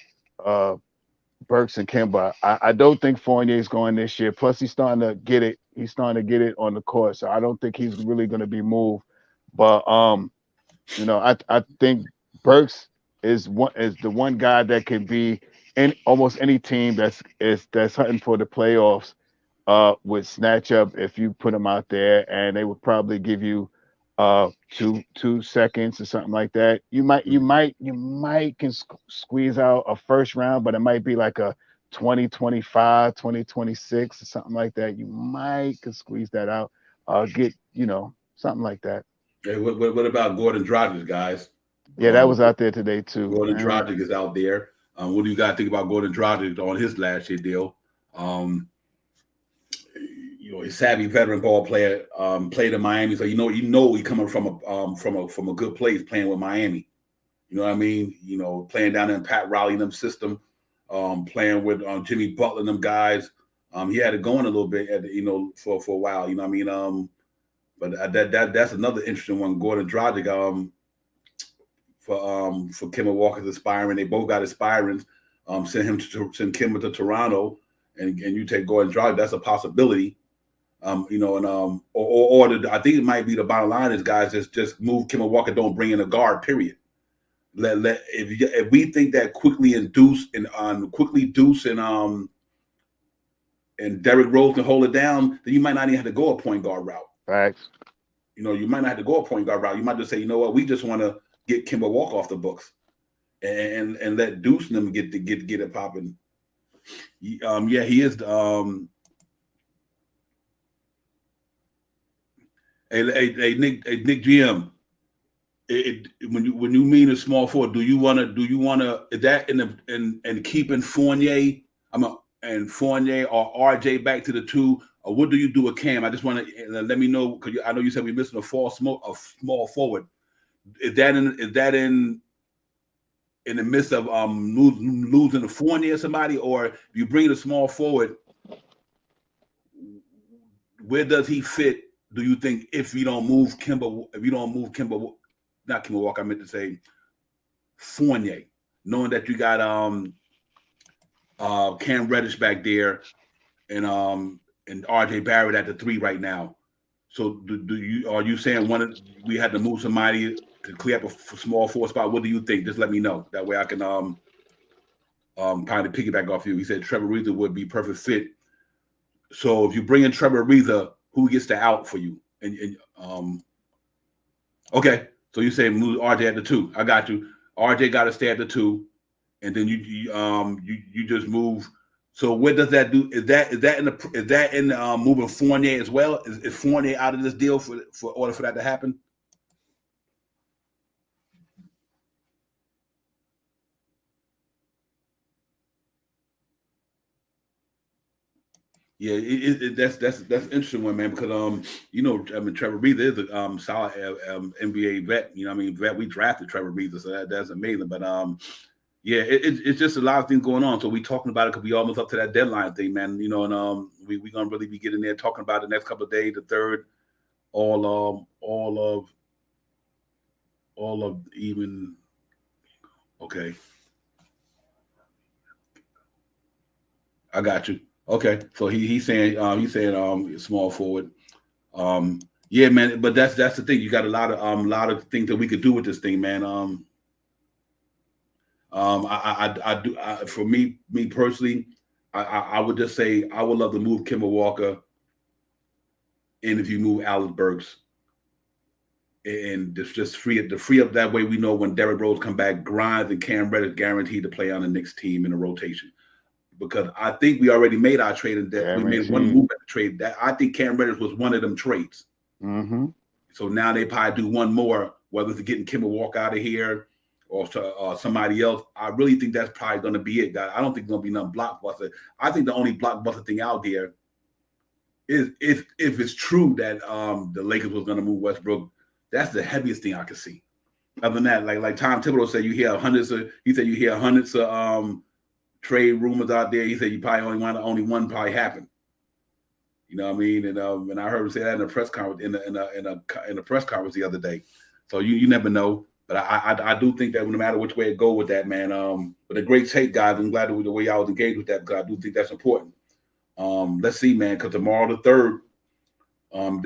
Speaker 2: Burks and Kemba. I don't think Fournier is going this year. Plus, he's starting to get it. He's starting to get it on the court, so I don't think he's really going to be moved. But I think Burks is the one guy that can be in almost any team that's hunting for the playoffs would snatch up if you put him out there, and they would probably give you 2 seconds or something like that. You might can squeeze out a first round, but it might be like a 2025, 2026 or something like that. You might can squeeze that out. Get something like that.
Speaker 1: Hey, what about Gordon Dragic, guys?
Speaker 2: Yeah, that was out there today too.
Speaker 1: Gordon Dragic is out there. What do you guys think about Gordon Dragic on his last year deal? A savvy veteran ball player, played in Miami, so he's coming from a good place, playing with Miami. You know what I mean? Playing down in Pat Riley and them system, playing with Jimmy Butler and them guys. He had it going a little bit, for a while. You know what I mean? But that's another interesting one. Gordon Dragic, for Kemba Walker's aspiring. They both got aspirants. Send Kemba to Toronto, and you take Gordon Dragic. That's a possibility. I think it might be the bottom line is guys just move Kemba Walker. Don't bring in a guard. Period. If we think that quickly Deuce and Derrick Rose can hold it down, then you might not even have to go a point guard route.
Speaker 2: Facts.
Speaker 1: You know, you might not have to go a point guard route. You might just say, you know what, we just want to get Kemba Walker off the books and let Deuce and them get it popping. Yeah, he is. Hey, Nick GM. When you mean a small forward, do you wanna is that in keeping Fournier? And Fournier or RJ back to the 2, or what do you do with Cam? I just want to let me know, because I know you said we're missing a small forward. Is that in the midst of losing the Fournier or somebody, or you bring the small forward? Where does he fit? Do you think if you don't move Kemba, not Kemba Walker, I meant to say Fournier, knowing that you got Cam Reddish back there and RJ Barrett at the 3 right now. So are you saying we had to move somebody to clear up a small forward spot? What do you think? Just let me know. That way I can kind of piggyback off you. He said Trevor Ariza would be perfect fit. So if you bring in Trevor Ariza, who gets the out for you? Okay. So you say move RJ at the 2. I got you. RJ got to stay at the 2, and then you just move. So what does that do? Is that in moving Fournier as well? Is Fournier out of this deal for order for that to happen? Yeah, that's an interesting one, man. Because Trevor Ariza is a solid NBA vet. You know, I mean, we drafted Trevor Ariza, so that's amazing. But yeah, it's just a lot of things going on. So we talking about it because we almost up to that deadline thing, man. You know, and we gonna really be getting there talking about it the next couple of days. The 3rd, all of even. Okay, I got you. Okay, so he's saying small forward. Yeah, man, but that's the thing. You got a lot of things that we could do with this thing, man. For me personally, I would just say I would love to move Kemba Walker, and if you move Alex Burks, and just free up that way, we know when Derrick Rose come back, Grimes and Cam Reddish guaranteed to play on the Knicks team in a rotation. Because I think we already made our trade in that we made one move at the trade. That I think Cam Reddish was one of them trades.
Speaker 2: Mm-hmm.
Speaker 1: So now they probably do one more, whether it's getting Kemba Walker out of here or somebody else. I really think that's probably going to be it, guys. I don't think there's going to be nothing blockbuster. I think the only blockbuster thing out there is if it's true that the Lakers was going to move Westbrook. That's the heaviest thing I could see. Other than that, like Tom Thibodeau said, you hear hundreds of trade rumors out there. He said you probably only one probably happened. You know what I mean? And I heard him say that in a press conference in a press conference the other day. So you never know. But I do think that no matter which way it go with that, man. But a great take, guys. I'm glad the way y'all was engaged with that, because I do think that's important. Let's see, man, because tomorrow the 3rd, and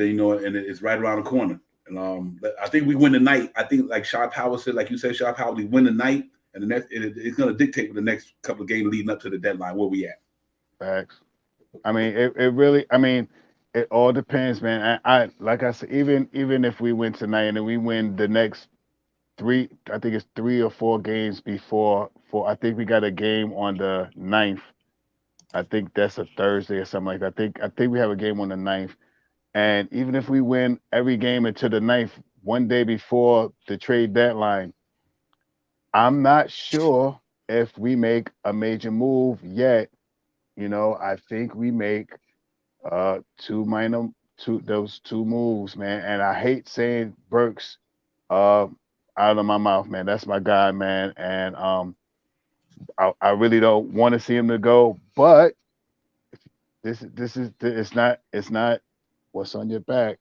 Speaker 1: it's right around the corner. And I think we win the night. I think like Shy Power said, like you said, Shy Power, we win the night. And the next, it's going to dictate with the next couple of games leading up to the deadline where we at.
Speaker 2: Facts. I mean, it really. I mean, it all depends, man. I like I said, even if we win tonight and then we win the next 3, I think it's 3 or 4 games before. I think we got a game on the 9th. I think that's a Thursday or something like that. I think we have a game on the 9th. And even if we win every game until the 9th, one day before the trade deadline, I'm not sure if we make a major move yet. You know, I think we make those 2 moves, man. And I hate saying Burks out of my mouth, man. That's my guy, man. And I really don't want to see him to go, but it's not what's on your back,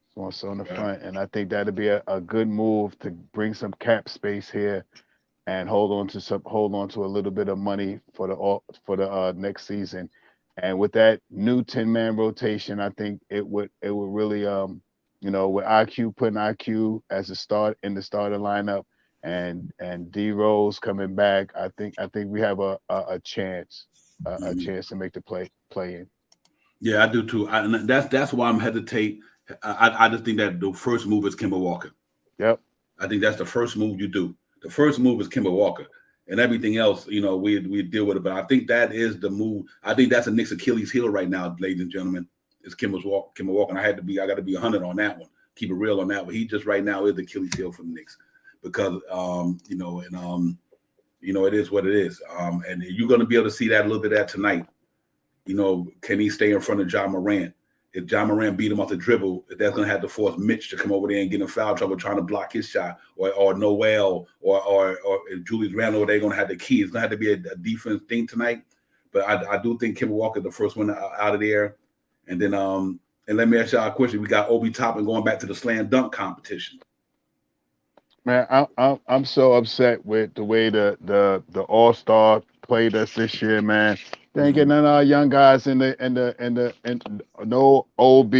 Speaker 2: it's what's on the front. And I think that'd be a good move to bring some cap space here and hold on to a little bit of money for the next season. And with that new 10-man rotation, I think it would really with IQ putting IQ as a start in the starting lineup and D Rose coming back, I think we have a chance. a chance to make the play in.
Speaker 1: Yeah, I do too. And that's why I'm hesitate. I just think that the first move is Kemba Walker.
Speaker 2: Yep.
Speaker 1: I think that's the first move you do. The first move is Kemba Walker, and everything else, we deal with it. But I think that is the move. I think that's a Knicks Achilles heel right now, ladies and gentlemen. Is Kemba Walker. And I got to be 100 on that one. Keep it real on that one. He just right now is the Achilles heel for the Knicks because it is what it is. And you're going to be able to see that a little bit of that tonight. Can he stay in front of John Morant? If John Morant beat him off the dribble, that's going to have to force Mitch to come over there and get in foul trouble trying to block his shot, or Noel, or if Julius Randle, they're going to have the key. It's going to have to be a defense thing tonight. But I do think Kemba Walker is the first one out of there. And then, and let me ask y'all a question. We got Obi Toppin going back to the slam dunk competition.
Speaker 2: Man, I'm so upset with the way the All-Star played us this year, man. They ain't getting none of our young guys in no OB,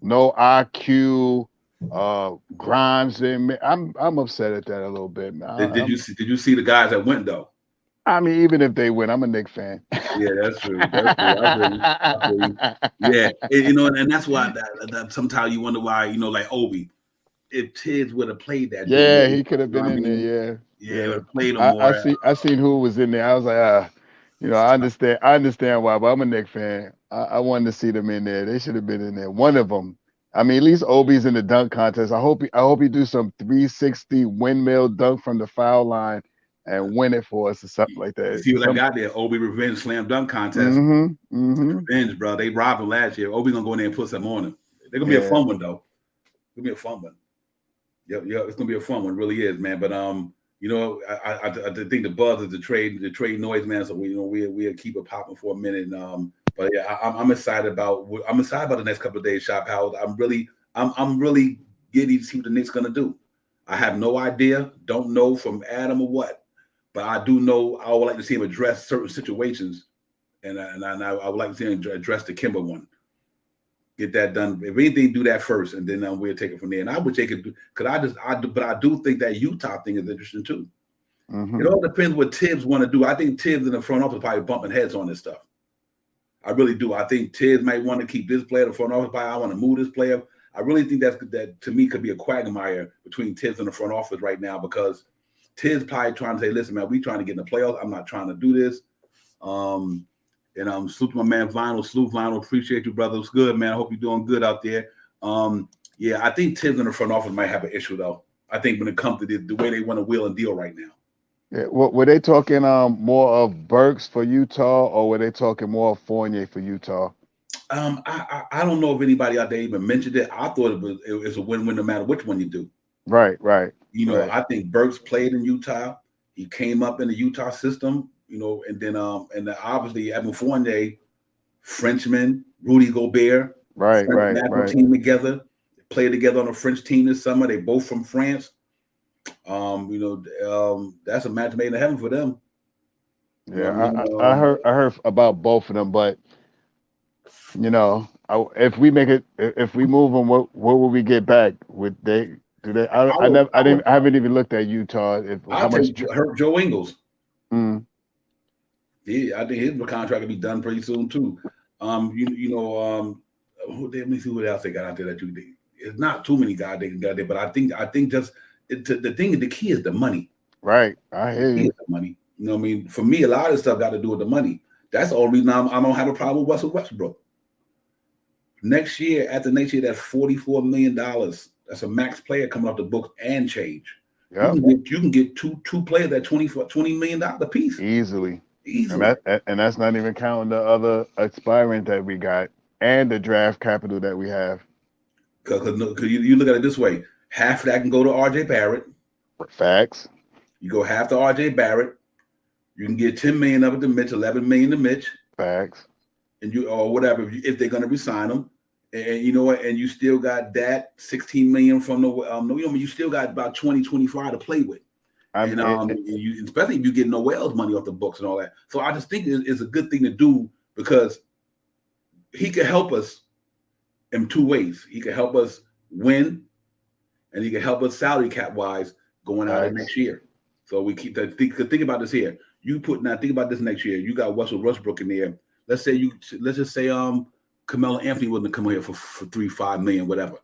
Speaker 2: no IQ, Grimes. I'm upset at that a little bit, man.
Speaker 1: Did you see the guys that went though?
Speaker 2: I mean, even if they win, I'm a Knicks fan.
Speaker 1: Yeah, that's true. I feel you. Yeah, and that's why that sometimes you wonder why, like Obi, if Tibbs would have played that,
Speaker 2: yeah, he could have been in there.
Speaker 1: Yeah, would have played him more.
Speaker 2: I seen who was in there. I was like, I understand why, but I'm a Knicks fan. I wanted to see them in there. They should have been in there. One of them. I mean, at least Obi's in the dunk contest. I hope he do some 360 windmill dunk from the foul line and win it for us or something like that.
Speaker 1: You see what I got there? Obi Revenge Slam Dunk Contest. Revenge, bro. They robbed him last year. Obi gonna go in there and put some on him. They're gonna be a fun one though. It's gonna be a fun one. Yep, it's gonna be a fun one. It really is, man. But I think the buzz is the trade noise, man. So we'll keep it popping for a minute. But yeah, I'm excited about the next couple of days, Shop House. I'm really giddy to see what the Knicks gonna do. I have no idea, don't know from Adam or what. But I do know I would like to see him address certain situations, and I would like to see him address the Kemba one. Get that done. If anything, do that first, and then we'll take it from there. And I wish they could do, but I do think that Utah thing is interesting too. It all depends what Tibbs want to do. I think Tibbs in the front office probably bumping heads on this stuff. I really do. I think Tibbs might want to keep this player in the front office. I want to move this player. I really think that to me could be a quagmire between Tibbs and the front office right now because Tibbs probably trying to say, listen, man, we trying to get in the playoffs. I'm not trying to do this. And I'm salute my man Vinyl. Appreciate you, brother. It's good, man. I hope you're doing good out there. Yeah, I think Tibbs in the front office might have an issue though. I think when it comes to the way they want to wheel and deal right now.
Speaker 2: Yeah, were they talking more of Burks for Utah, or were they talking more of Fournier for Utah?
Speaker 1: I don't know if anybody out there even mentioned it. I thought it was a win-win no matter which one you do.
Speaker 2: Right.
Speaker 1: I think Burks played in Utah. He came up in the Utah system, and then obviously Evan Fournier, Frenchman, Rudy Gobert,
Speaker 2: right.
Speaker 1: Team together, they played together on a French team this summer. They both from France. That's a match made in heaven for them.
Speaker 2: Yeah, I heard about both of them, but if we move them, what will we get back? I haven't even looked at Utah.
Speaker 1: Joe Ingles. Yeah, I think his contract will be done pretty soon too. Let me see what else they got out there that you think. It's not too many guys they can get there, but I think just the key is the money.
Speaker 2: Right, I hear you.
Speaker 1: The money. You know what I mean? For me, a lot of this stuff got to do with the money. That's the only reason I don't have a problem with Russell Westbrook. After next year, that's $44 million. That's a max player coming off the books and change. Yep. You can get two players at $20 million a piece.
Speaker 2: Easily. And that's not even counting the other expiring that we got and the draft capital that we have.
Speaker 1: Because you look at it this way. Half of that can go to R.J. Barrett.
Speaker 2: Facts. You
Speaker 1: go half to R.J. Barrett. You can get $10 million of it to Mitch, $11 million to Mitch.
Speaker 2: Facts.
Speaker 1: And or whatever, if they're going to resign them. And you know what? And you still got that $16 million from you still got about 25 to play with. Especially if you get Noel's money off the books and all that. So I just think it's a good thing to do because he could help us in two ways. He could help us win, and he can help us salary cap wise going out of next year. So we keep think about this here. You put now think about this next year. You got Russell Westbrook in there. Let's just say Carmelo Anthony wouldn't come here for 3-5 million, whatever.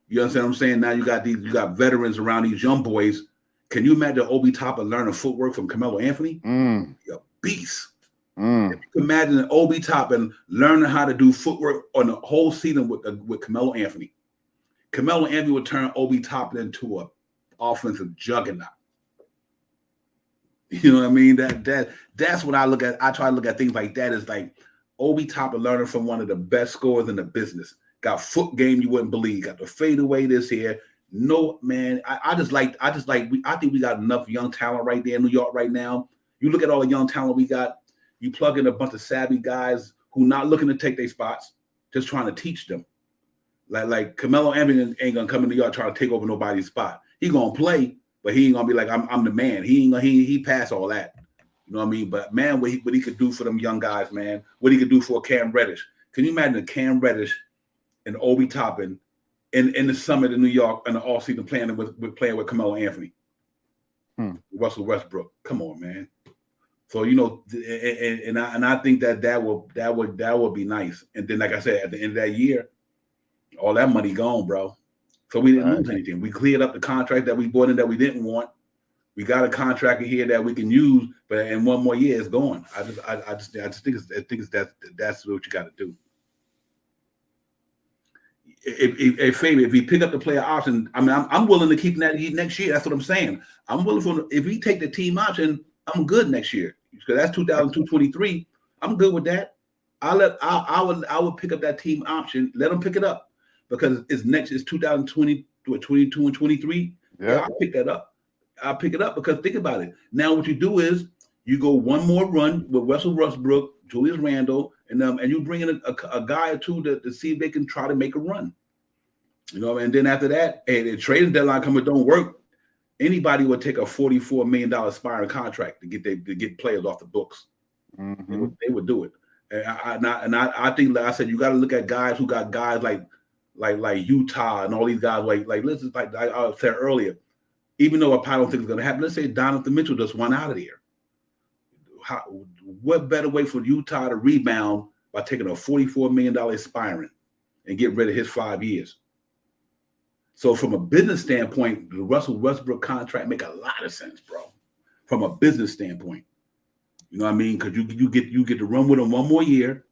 Speaker 1: You understand what I'm saying? Now you got veterans around these young boys. Can you imagine Obi Toppin learning footwork from Carmelo Anthony? You're a beast. If you can imagine Obi Toppin learning how to do footwork on the whole season with Carmelo Anthony. Carmelo Anthony would turn Obi Toppin into an offensive juggernaut. You know what I mean? That's what I look at. I try to look at things like that. Is like Obi Toppin learning from one of the best scorers in the business. Got foot game you wouldn't believe. Got the fadeaway this here. No, man. I think we got enough young talent right there in New York right now. You look at all the young talent we got. You plug in a bunch of savvy guys who not looking to take their spots, just trying to teach them. Like Carmelo Anthony ain't gonna come in New York trying to take over nobody's spot. He gonna play, but he ain't gonna be like I'm the man. He passed all that. You know what I mean? But man, what he could do for them young guys, man. What he could do for Cam Reddish. Can you imagine a Cam Reddish and Obi Toppin in the summit in New York in the offseason playing with Carmelo Anthony, Russell Westbrook? Come on, man. So you know, and I think that would be nice. And then, like I said, at the end of that year, all that money gone, bro. So we didn't lose anything. We cleared up the contract that we bought in that we didn't want. We got a contract in here that we can use, but in one more year it's gone. I just think that's what you got to do. If we pick up the player option, I mean, I'm willing to keep that next year. That's what I'm saying. I'm willing for if we take the team option, I'm good next year because that's 2023. I'm good with that. I would pick up that team option. Let them pick it up because it's 2020, 22 and 23. Yeah, I'll pick that up. I'll pick it up because think about it. Now what you do is you go one more run with Russell Westbrook, Julius Randle, and you bring in a guy or two to see if they can try to make a run. You know, and then after that, hey, the trading deadline coming don't work. Anybody would take a $44 million expiring contract to get players off the books. They would do it. And I think, like I said, you got to look at guys who got guys like Utah and all these guys like let's just like I said earlier. Even though I don't think it's going to happen, let's say Donovan Mitchell just went out of there. What better way for Utah to rebound by taking a $44 million expiring and get rid of his 5 years? So from a business standpoint, the Russell Westbrook contract make a lot of sense, bro. From a business standpoint, you know what I mean? Because you get to run with him one more year,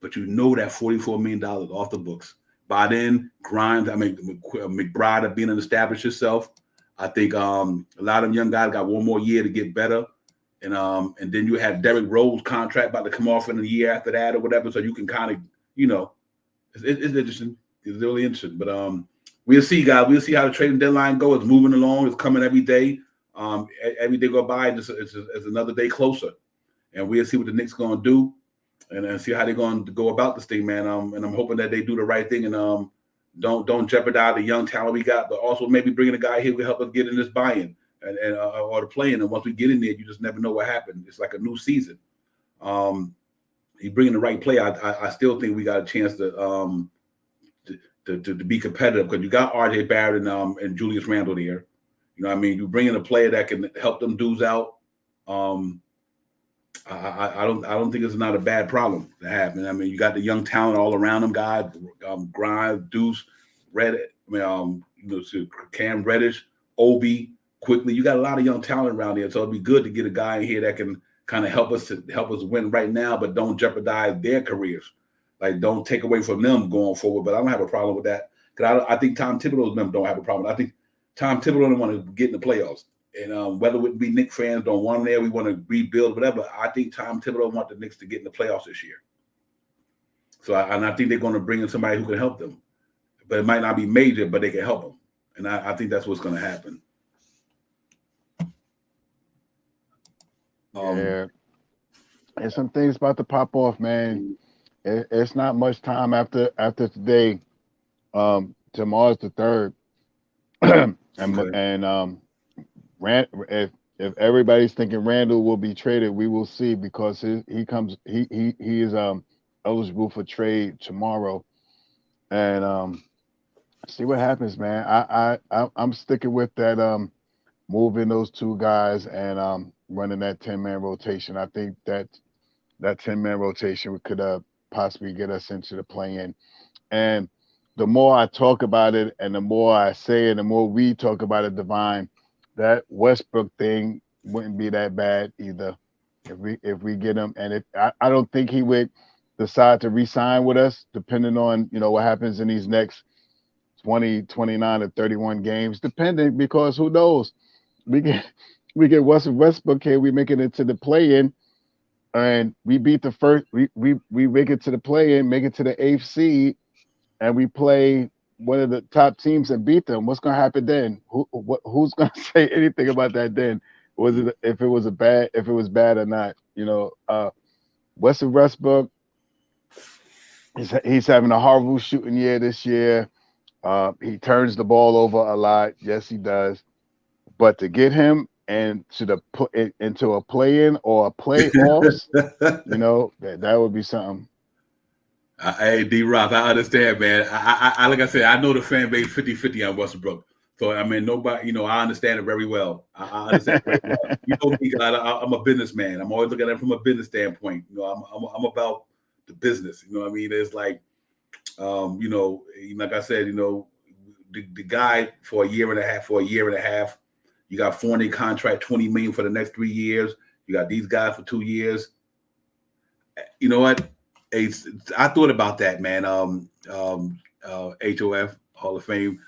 Speaker 1: but you know that $44 million off the books. By then, Grimes, I mean McBride have been established yourself. I think a lot of young guys got one more year to get better. And then you have Derrick Rose contract about to come off in a year after that or whatever. So you can kind of, you know, it's interesting. It's really interesting. But we'll see, guys. We'll see how the trading deadline goes. It's moving along. It's coming every day. Every day go by, it's another day closer. And we'll see what the Knicks going to do and see how they're going to go about this thing, man. And I'm hoping that they do the right thing and don't jeopardize the young talent we got, but also maybe bringing a guy here who help us get in this buy-in. Or the playing, and once we get in there, you just never know what happened. It's like a new season. You bring in the right player, I still think we got a chance to be competitive because you got RJ Barrett and Julius Randle there. You know what I mean? You bring in a player that can help them dudes out. I don't think it's not a bad problem to happen. I mean, you got the young talent all around them, guys. Grimes, Deuce, Cam Reddish, Obi. Quickly, you got a lot of young talent around here, so it'd be good to get a guy in here that can kind of help us win right now, but don't jeopardize their careers. Like, don't take away from them going forward. But I don't have a problem with that because I think Tom Thibodeau's them don't have a problem. I think Tom Thibodeau don't want to get in the playoffs, and whether it be Knicks fans don't want them there, we want to rebuild, whatever. I think Tom Thibodeau want the Knicks to get in the playoffs this year. So I think they're going to bring in somebody who can help them, but it might not be major, but they can help them, and I think that's what's going to happen.
Speaker 2: Yeah, and some things about to pop off, man. It's not much time after today. Tomorrow's the 3rd, if everybody's thinking Randall will be traded, we will see because he is eligible for trade tomorrow, and see what happens, man. I'm sticking with that moving those two guys and running that 10-man rotation. I think that 10-man rotation could possibly get us into the play-in. And the more I talk about it, and the more I say it, the more we talk about it, Divine, that Westbrook thing wouldn't be that bad either if we get him. And I don't think he would decide to re-sign with us, depending on what happens in these next 20, 29, or 31 games, depending, because who knows? We get Westbrook here, we make it into the play-in, and we beat the first. We make it to the play-in, make it to the eighth seed, and we play one of the top teams and beat them. What's going to happen then? Who's going to say anything about that then? Was it if it was bad or not? Westbrook, he's having a horrible shooting year this year. He turns the ball over a lot. Yes, he does. But to get him into a play-in or a playoffs, that would be something.
Speaker 1: Hey, D-Rock, I understand, man. I like I said, I know the fan base 50-50 on Westbrook. So, I mean, nobody, I understand it very well. I understand it very well. You know me, I'm a businessman. I'm always looking at it from a business standpoint. I'm about the business. You know what I mean? It's like, like I said, the guy for a year and a half, you got Fournier contract, $20 million for the next 3 years. You got these guys for 2 years. You know what? I thought about that, man. HOF Hall of Fame.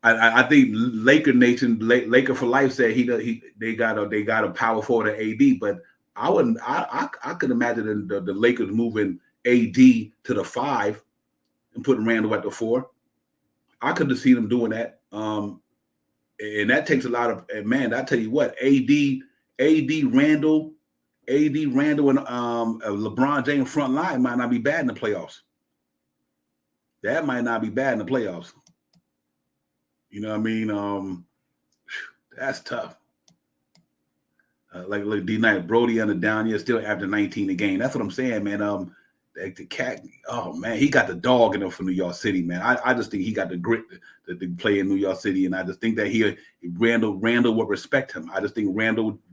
Speaker 1: I think Laker Nation, Laker for Life said they got a power forward at AD, but I could imagine the Lakers moving AD to the 5 and putting Randall at the 4. I could have seen them doing that. And that takes a lot of, and man, I tell you what, AD Randall and LeBron James front line might not be bad in the playoffs. That might not be bad in the playoffs. You know what I mean? That's tough. Like D-Night, Brody on the down year, still after 19 a game. That's what I'm saying, man. The cat, oh man, he got the dog in him for New York City, man. I just think he got the grit to play in New York City, and I just think that Randall would respect him. I just think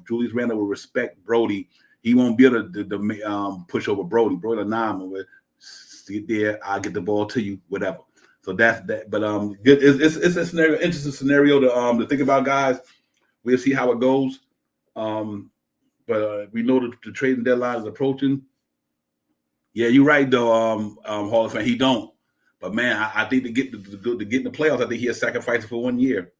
Speaker 1: Julius Randall will respect Brody. He won't be able to push over Brody. Brody, sit there, I'll get the ball to you, whatever. So that's that. But it's a scenario, interesting scenario to think about, guys. We'll see how it goes. But we know that the trading deadline is approaching. Yeah, you're right though, Hall of Fame. He don't. But man, I think to get in the playoffs, I think he'll sacrifice it for 1 year.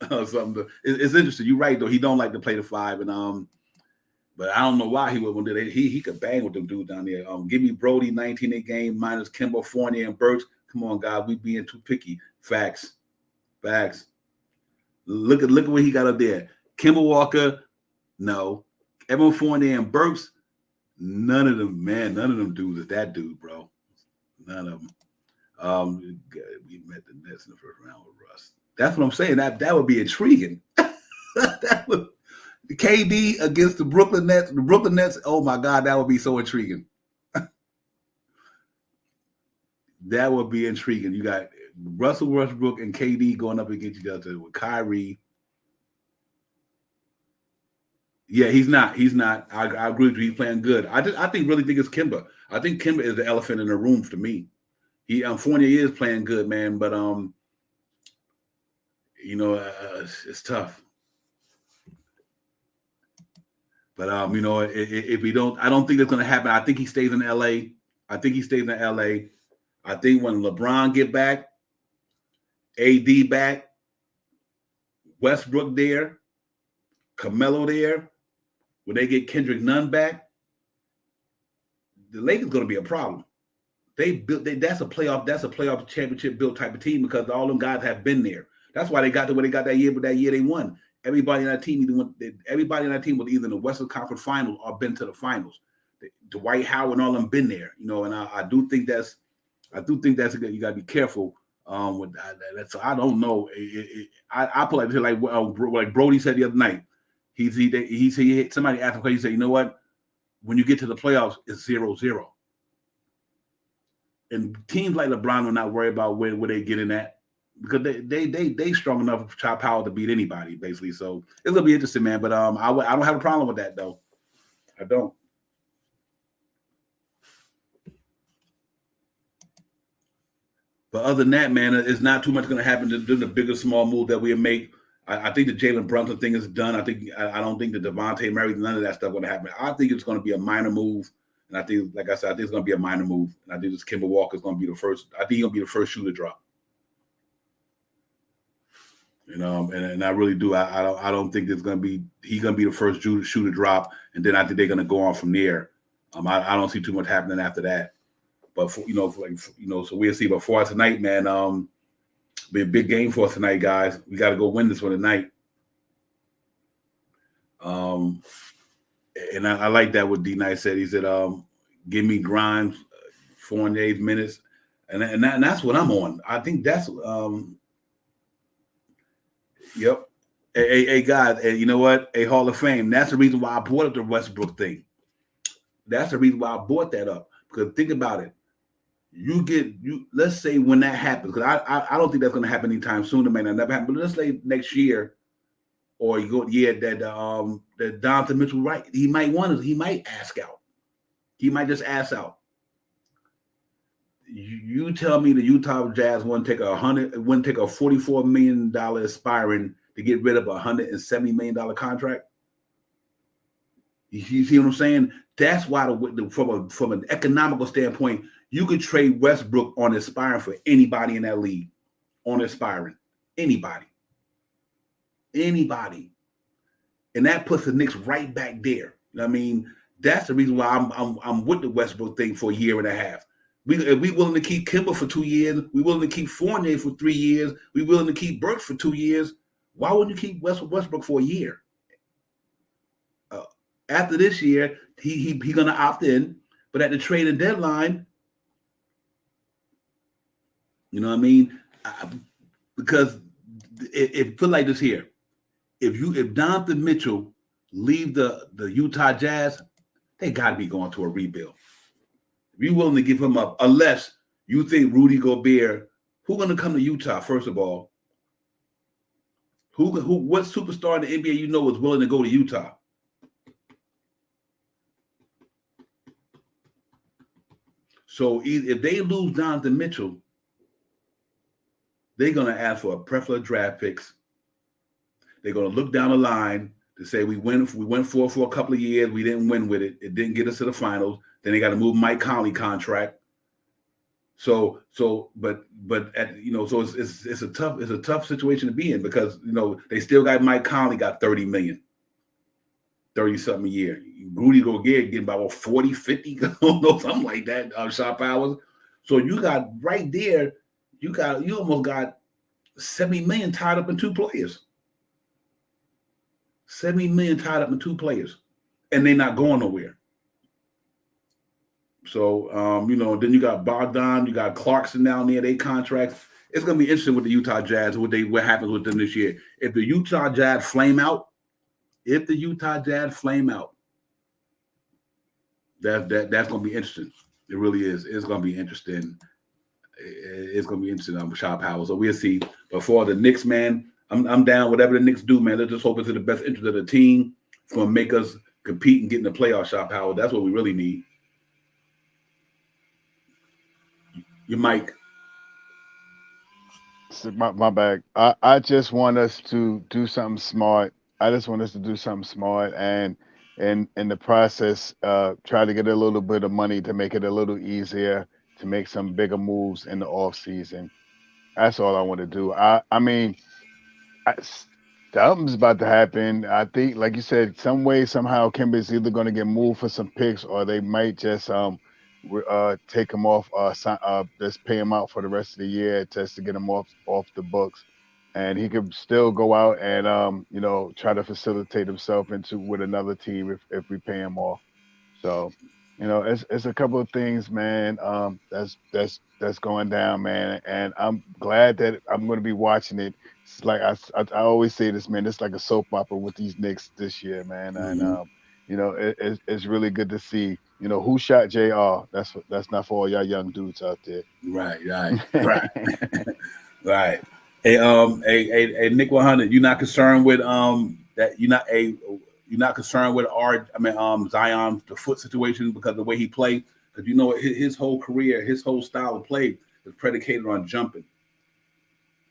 Speaker 1: Something. It's interesting. You're right though. He don't like to play the 5, and but I don't know why he would do that. He could bang with them dudes down there. Give me Brody 19 a game minus Kemba, Fournier, and Burks. Come on, guys, we being too picky. Facts. Look at what he got up there. Kemba Walker, no. Evan Fournier and Burks, none of them, man. None of them dudes is that dude, bro. None of them. We met the Nets in the first round with Russ. That's what I'm saying. That would be intriguing. That would. The KD against the Brooklyn Nets. The Brooklyn Nets, oh my God, that would be so intriguing. That would be intriguing. You got Russell Westbrook and KD going up against each other with Kyrie. Yeah, he's not. I agree with you. He's playing good. I really think it's Kemba. I think Kemba is the elephant in the room for me. Fournier is playing good, man, but it's tough. But if we don't, I don't think that's going to happen. I think he stays in LA. I think when LeBron get back, AD back, Westbrook there, Carmelo there, when they get Kendrick Nunn back, the Lakers going to be a problem. That's a playoff championship built type of team because all them guys have been there. That's why they got to where they got that year, but that year they won. Everybody on that team was either in the Western Conference Finals or been to the finals. Dwight Howard and all them been there, and I do think that's you got to be careful with that. So I don't know. I put like Brody said the other night. He somebody asked him, he said, you know what? When you get to the playoffs, it's 0-0. And teams like LeBron will not worry about where they get in at. because they strong enough for power to beat anybody basically. So it's gonna be interesting, man. But I don't have a problem with that though. I don't. But other than that, man, it's not too much going to happen to the bigger small move that we make. I think the Jalen Brunson thing is done. I don't think the Devontae Murray, none of that stuff going to happen. I think it's going to be a minor move, and I think, like I said, I think it's going to be a minor move. And I think this Kemba Walker is going to be the first. I think he's going to be the first shoe to drop. You know, and I really do. I don't think he's going to be the first shoe to drop, and then I think they're going to go on from there. I don't see too much happening after that. But so we'll see. But for us tonight, man, be a big game for us tonight, guys. We got to go win this one tonight. And I like that what D Nice said. He said, "Give me Grimes, 4 and 8 minutes," and that's what I'm on. I think that's yep. Hey, guys, you know what? A Hall of Fame. That's the reason why I brought up the Westbrook thing. That's the reason why I brought that up. Because think about it. Let's say when that happens, because I don't think that's going to happen anytime soon. It may not never happen, but let's say next year, or that Donovan Mitchell, right? He might ask out. He might just ask out. You tell me the Utah Jazz wouldn't take a $44 million aspiring to get rid of a $170 million contract? You see what I'm saying? That's why from an economical standpoint, you could trade Westbrook on aspiring for anybody in that league. On aspiring. Anybody. And that puts the Knicks right back there. You know what I mean? That's the reason why I'm with the Westbrook thing for a year and a half. If we willing to keep Kemba for 2 years, we willing to keep Fournier for 3 years, we willing to keep Burks for 2 years. Why wouldn't you keep Westbrook for a year? After this year, he gonna opt in, but at the trading deadline, you know what I mean? Because it feel like this here. If Donovan Mitchell leave the Utah Jazz, they gotta be going to a rebuild. If you're willing to give him up, unless you think Rudy Gobert, who's gonna come to Utah first of all? What superstar in the NBA you know is willing to go to Utah? So if they lose Donovan Mitchell, they're going to ask for a plethora of draft picks. They're going to look down the line to say we went for a couple of years. We didn't win with it. It didn't get us to the finals. Then they got to move Mike Conley contract. So it's a tough situation to be in because they still got Mike Conley got $30 million. 30-something a year. Rudy Gobert getting about 40, 50, something like that, shot hours. So you got right there, you almost got $70 million tied up in 2 players. $70 million tied up in 2 players. And they're not going nowhere. So then you got Bogdan, you got Clarkson down there, they contracts. It's gonna be interesting with the Utah Jazz, what happens with them this year. If the Utah Jazz flame out, that's going to be interesting. It really is. It's going to be interesting. It's going to be interesting on Shop Power. So we'll see. But for the Knicks, man, I'm down. Whatever the Knicks do, man, let's just hope it's in the best interest of the team. It's going to make us compete and get in the playoff, Shop Power. That's what we really need. Your mic.
Speaker 2: My bag. I just want us to do something smart. And in the process, try to get a little bit of money to make it a little easier to make some bigger moves in the off season. That's all I want to do. I mean, something's about to happen. I think, like you said, some way, somehow, Kemba's either going to get moved for some picks, or they might just take him off, just pay him out for the rest of the year just to get him off the books. And he could still go out and try to facilitate himself with another team if we pay him off. So, it's a couple of things, man. That's going down, man. And I'm glad that I'm going to be watching it. It's like I always say this, man. It's like a soap opera with these Knicks this year, man.
Speaker 1: Mm-hmm.
Speaker 2: And it's really good to see. Who shot JR? That's not for all y'all young dudes out there.
Speaker 1: Right. Right. Hey, Nick 100. You're not concerned with that? You're not concerned with Zion the foot situation because of the way he played. Because you know his whole career, his whole style of play is predicated on jumping.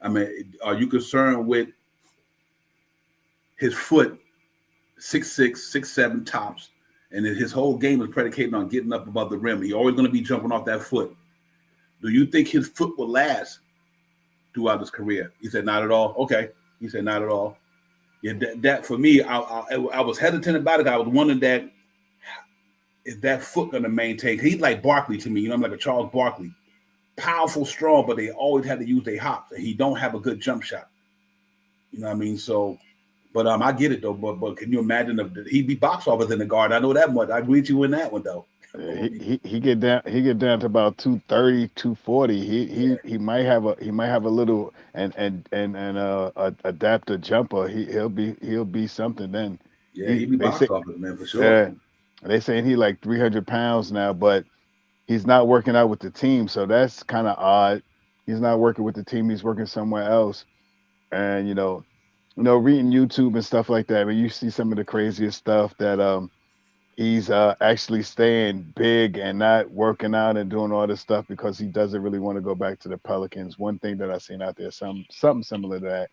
Speaker 1: I mean, are you concerned with his foot, 6'6", 6'7" tops, and his whole game is predicated on getting up above the rim? He's always going to be jumping off that foot. Do you think his foot will last throughout his career? He said, not at all. Okay. He said, not at all. Yeah, that for me, I was hesitant about it. I was wondering that is that foot going to maintain? He's like Barkley to me. You know, I'm like a Charles Barkley. Powerful, strong, but they always had to use their hops. And he don't have a good jump shot. You know what I mean? So, but I get it though. But can you imagine if he'd be box office in the guard? I know that much. I agree with you in that one though.
Speaker 2: He get down to about 230, 240. He might have a little and adapt a jumper. He'll be something then.
Speaker 1: Yeah, he'd be box office, man, for sure.
Speaker 2: Yeah, they saying he like 300 pounds now, but he's not working out with the team, so that's kind of odd. He's not working with the team. He's working somewhere else, and reading YouTube and stuff like that. But you see some of the craziest stuff that he's actually staying big and not working out and doing all this stuff because he doesn't really want to go back to the Pelicans. One thing that I've seen out there, something similar to that.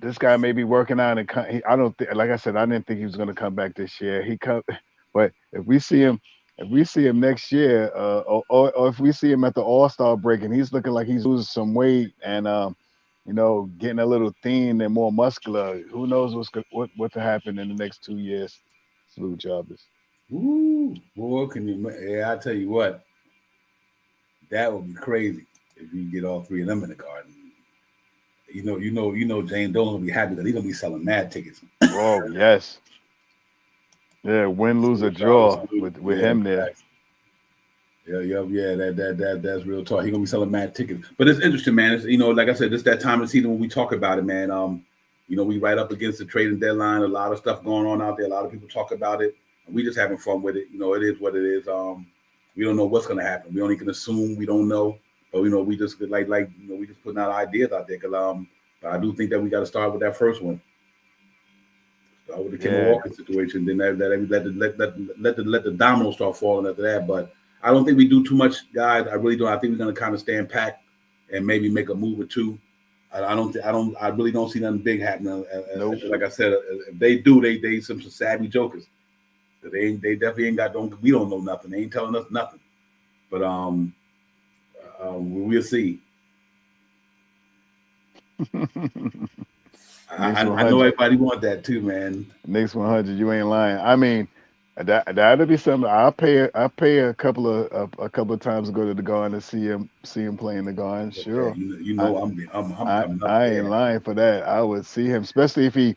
Speaker 2: This guy may be working out, and I don't think, like I said, I didn't think he was going to come back this year. But if we see him next year, or if we see him at the All-Star break and he's looking like he's losing some weight and getting a little thin and more muscular, who knows what to happen in the next 2 years. Salute, Jarvis.
Speaker 1: Ooh, boy, I tell you what, that would be crazy if you get all three of them in the garden. You know, Jane Dolan will be happy that he's gonna be selling mad tickets.
Speaker 2: Oh yes, yeah, win, lose, or draw with him there.
Speaker 1: Yeah. That's real talk. He's gonna be selling mad tickets. But it's interesting, man. It's, like I said, it's that time of season when we talk about it, man. We right up against the trading deadline. A lot of stuff going on out there. A lot of people talk about it. And we just having fun with it. It is what it is. We don't know what's gonna happen. We only can assume. We don't know. But we just we just putting out ideas out there. But I do think that we got to start with that first one. Start with the Kemba Walker situation. Then let the dominoes start falling after that. But I don't think we do too much, guys. I really don't. I think we're gonna kind of stand packed and maybe make a move or two. I really don't see nothing big happening. Nope. Like I said, if they do, they some savvy jokers. They definitely ain't got. We don't know nothing. They ain't telling us nothing. But we'll see. I know everybody want that too, man.
Speaker 2: Next 100, you ain't lying. I mean, that'd be something. I pay a couple of times to go to the Garden to see him play in the Garden. Sure. I ain't lying for that. I would see him, especially if he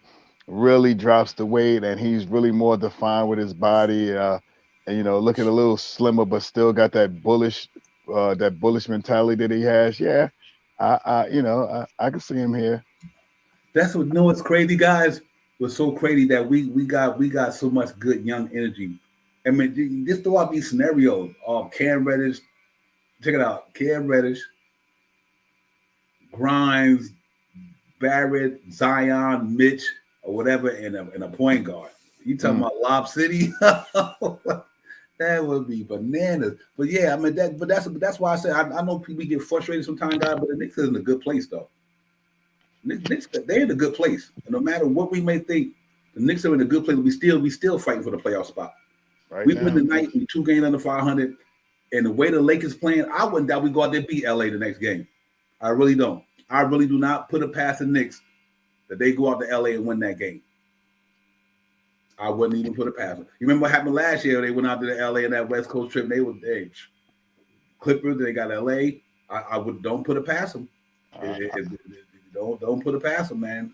Speaker 2: really drops the weight and he's really more defined with his body, and looking a little slimmer, but still got that bullish mentality that he has. Yeah, I can see him here.
Speaker 1: That's what what's crazy, guys. Was so crazy that we got so much good young energy. I mean, just throw out these scenarios. Cam Reddish, check it out. Cam Reddish, Grimes, Barrett, Zion, Mitch, or whatever, in a point guard. You talking about Lob City? That would be bananas. But yeah, I mean that's why I said I know people get frustrated sometimes, guys, but the Knicks is in a good place though. Knicks, they're in a good place. And no matter what we may think, the Knicks are in a good place. We still fighting for the playoff spot. Right, we win tonight, we 2 games under 500. And the way the Lakers playing, I wouldn't doubt we go out there and beat LA the next game. I really don't. I really do not put it past the Knicks that they go out to LA and win that game. I wouldn't even put it past them. You remember what happened last year? They went out to the LA in that West Coast trip. They were Clippers. They got LA. Don't put it past them. Don't put it past them, man.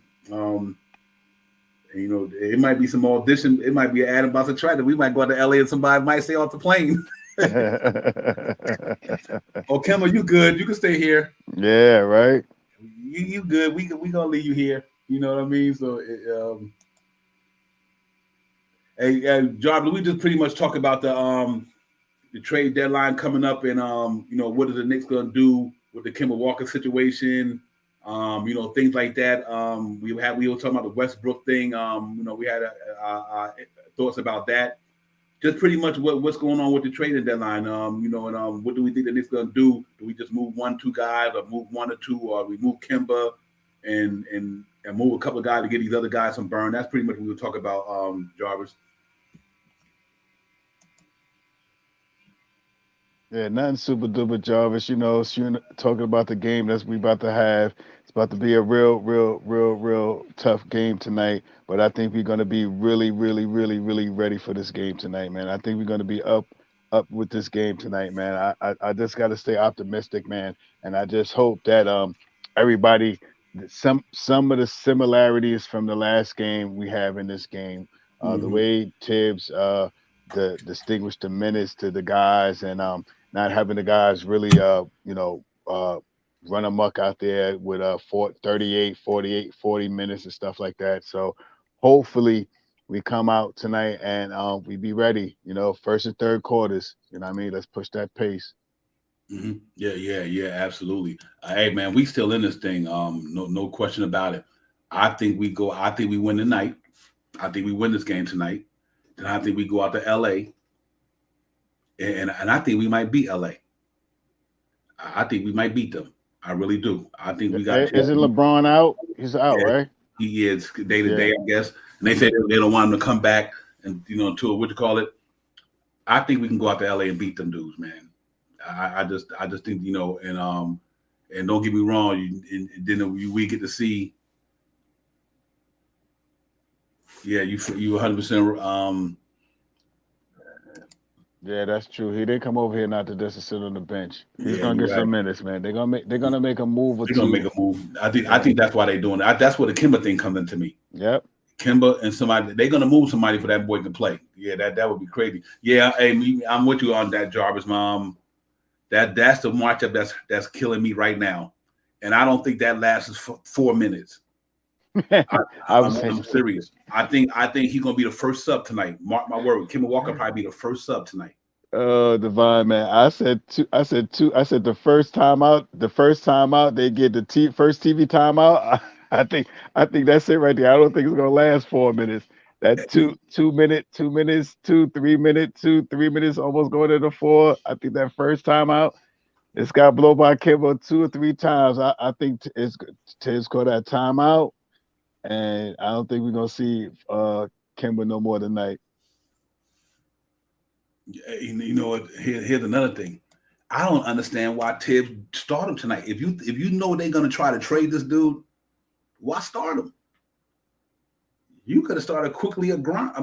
Speaker 1: It might be some audition. It might be an Adam about to try that. We might go out to LA and somebody might stay off the plane. Oh, Kemba, you good? You can stay here.
Speaker 2: Yeah, right.
Speaker 1: You good? We gonna leave you here. You know what I mean? So, hey, Jarvis, we just pretty much talk about the trade deadline coming up, and what are the Knicks gonna do with the Kemba Walker situation? Things like that. We were talking about the Westbrook thing. We had thoughts about that. Just pretty much what's going on with the trading deadline. What do we think the Knicks going to do? Do we just move 1-2 guys, or move 1 or 2, or we move Kimba and move a couple of guys to get these other guys some burn? That's pretty much what we were talking about, Jarvis.
Speaker 2: Yeah, nothing super duper, Jarvis. Talking about the game that's we about to have. It's about to be a real tough game tonight. But I think we're gonna be really ready for this game tonight, man. I think we're gonna be up with this game tonight, man. I just gotta stay optimistic, man. And I just hope that everybody some of the similarities from the last game we have in this game. The way Tibbs distinguish the minutes to the guys, and not having the guys really run amok out there with 38, 48, 40 minutes and stuff like that. So hopefully we come out tonight and we be ready, first and third quarters. You know what I mean? Let's push that pace.
Speaker 1: Mm-hmm. Yeah, absolutely. Hey man, we still in this thing. No question about it. I think we win tonight. I think we win this game tonight. And I think we go out to LA, and I think we might beat LA. I think we might beat them. I really do. I think we got.
Speaker 2: Isn't LeBron out? He's out, right?
Speaker 1: He is day to day, I guess. And they say they don't want him to come back and to what you call it. I think we can go out to LA and beat them dudes, man. I just think and don't get me wrong. Then we get to see. Yeah, you 100%.
Speaker 2: Yeah, that's true. He didn't come over here not to just sit on the bench. He's gonna get some minutes, man. They're gonna make a move or two.
Speaker 1: They're gonna make a move. I think that's why they're doing it. That's where the Kimba thing comes into me.
Speaker 2: Yep.
Speaker 1: Kimba and somebody, they're gonna move somebody for that boy to play. Yeah, that would be crazy. Yeah, hey, I'm with you on that, Jarvis, mom. That's the matchup that's killing me right now, and I don't think that lasts 4 minutes. I'm serious. I think he's gonna be the first sub tonight. Mark my word. Kimba Walker probably be the first sub tonight.
Speaker 2: Oh, Divine, man. I said the first time out they get the first TV timeout. I think that's it right there. I don't think it's gonna last 4 minutes. That 2 minute, 2 minutes, 3 minutes, 3 minutes, almost going into 4. I think that first time out, it's got blown by Kimba 2 or 3 times. I think Tibbs called that timeout. And I don't think we're gonna see Kimba no more tonight.
Speaker 1: You know what? Here's another thing. I don't understand why Tibbs start him tonight. If you know they're gonna try to trade this dude, why start him? You could have started quickly a grind.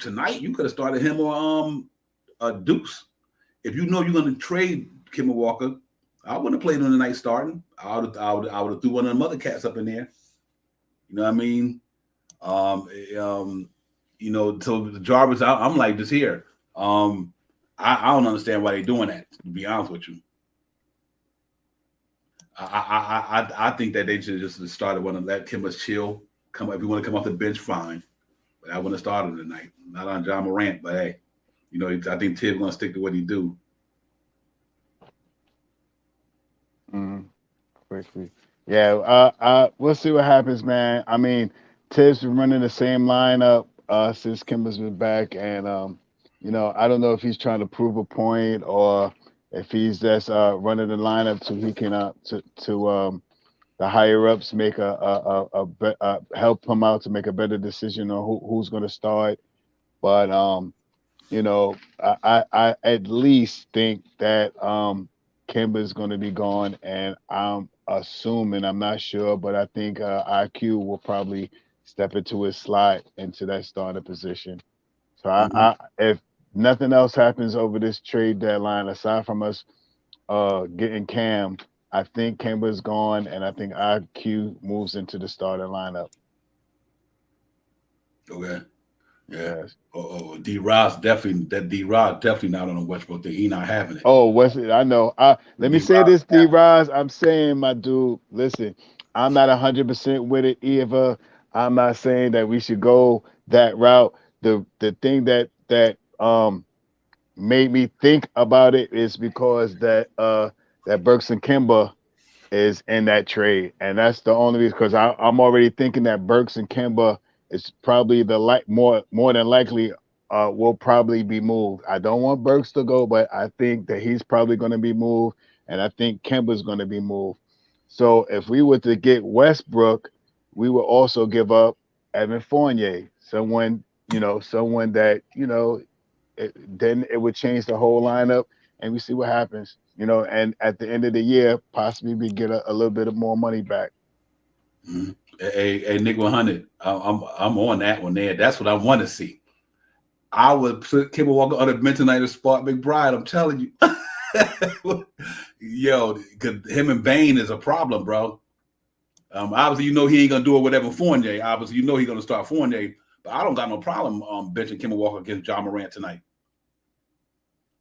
Speaker 1: Tonight you could have started him or a Deuce. If you know you're gonna trade Kimba Walker, I wouldn't have played him tonight starting. I would have threw one of them other cats up in there. You know what I mean? So the Jarvis, I'm like this here. I don't understand why they're doing that, to be honest with you. I think that they should just started want to let Kimba chill. If you want to come off the bench, fine. But I wouldn't have started tonight. Not on John Morant, but hey, I think Tibbs gonna stick to what he do.
Speaker 2: Yeah, we'll see what happens, man. I mean, Tibbs been running the same lineup since Kimba's been back, and I don't know if he's trying to prove a point or if he's just running the lineup so he can to the higher ups make help him out to make a better decision on who's going to start. But I at least think that Kimba is going to be gone, and I'm assuming, I'm not sure, but I think IQ will probably step into his slot into that starter position. So I if nothing else happens over this trade deadline, aside from us getting Cam, I think Kimba's gone, and I think IQ moves into the starter lineup.
Speaker 1: Okay. Yeah. Oh, D-Rod's definitely not on the Westbrook thing. He's not having it.
Speaker 2: Oh, Wesley, I know. Let me say this, D-Rod. I'm saying, my dude, listen, I'm not 100% with it either. I'm not saying that we should go that route. The thing that made me think about it is because that Burks and Kimba is in that trade, and that's the only reason because I'm already thinking that Burks and Kemba is probably more than likely will probably be moved. I don't want Burks to go, but I think that he's probably going to be moved, and I think Kemba's going to be moved. So if we were to get Westbrook, we would also give up Evan Fournier, someone that then it would change the whole lineup, and we see what happens. And at the end of the year, possibly we get a little bit of more money back.
Speaker 1: Mm-hmm. Hey, Nick 100. I'm on that one there. That's what I want to see. I would put Kemba Walker on the bench tonight to Spark McBride. I'm telling you. Yo, because him and Bane is a problem, bro. Obviously, he ain't gonna do it with Evan Fournier. Obviously, he's gonna start Fournier. But I don't got no problem benching Kemba Walker against John Morant tonight.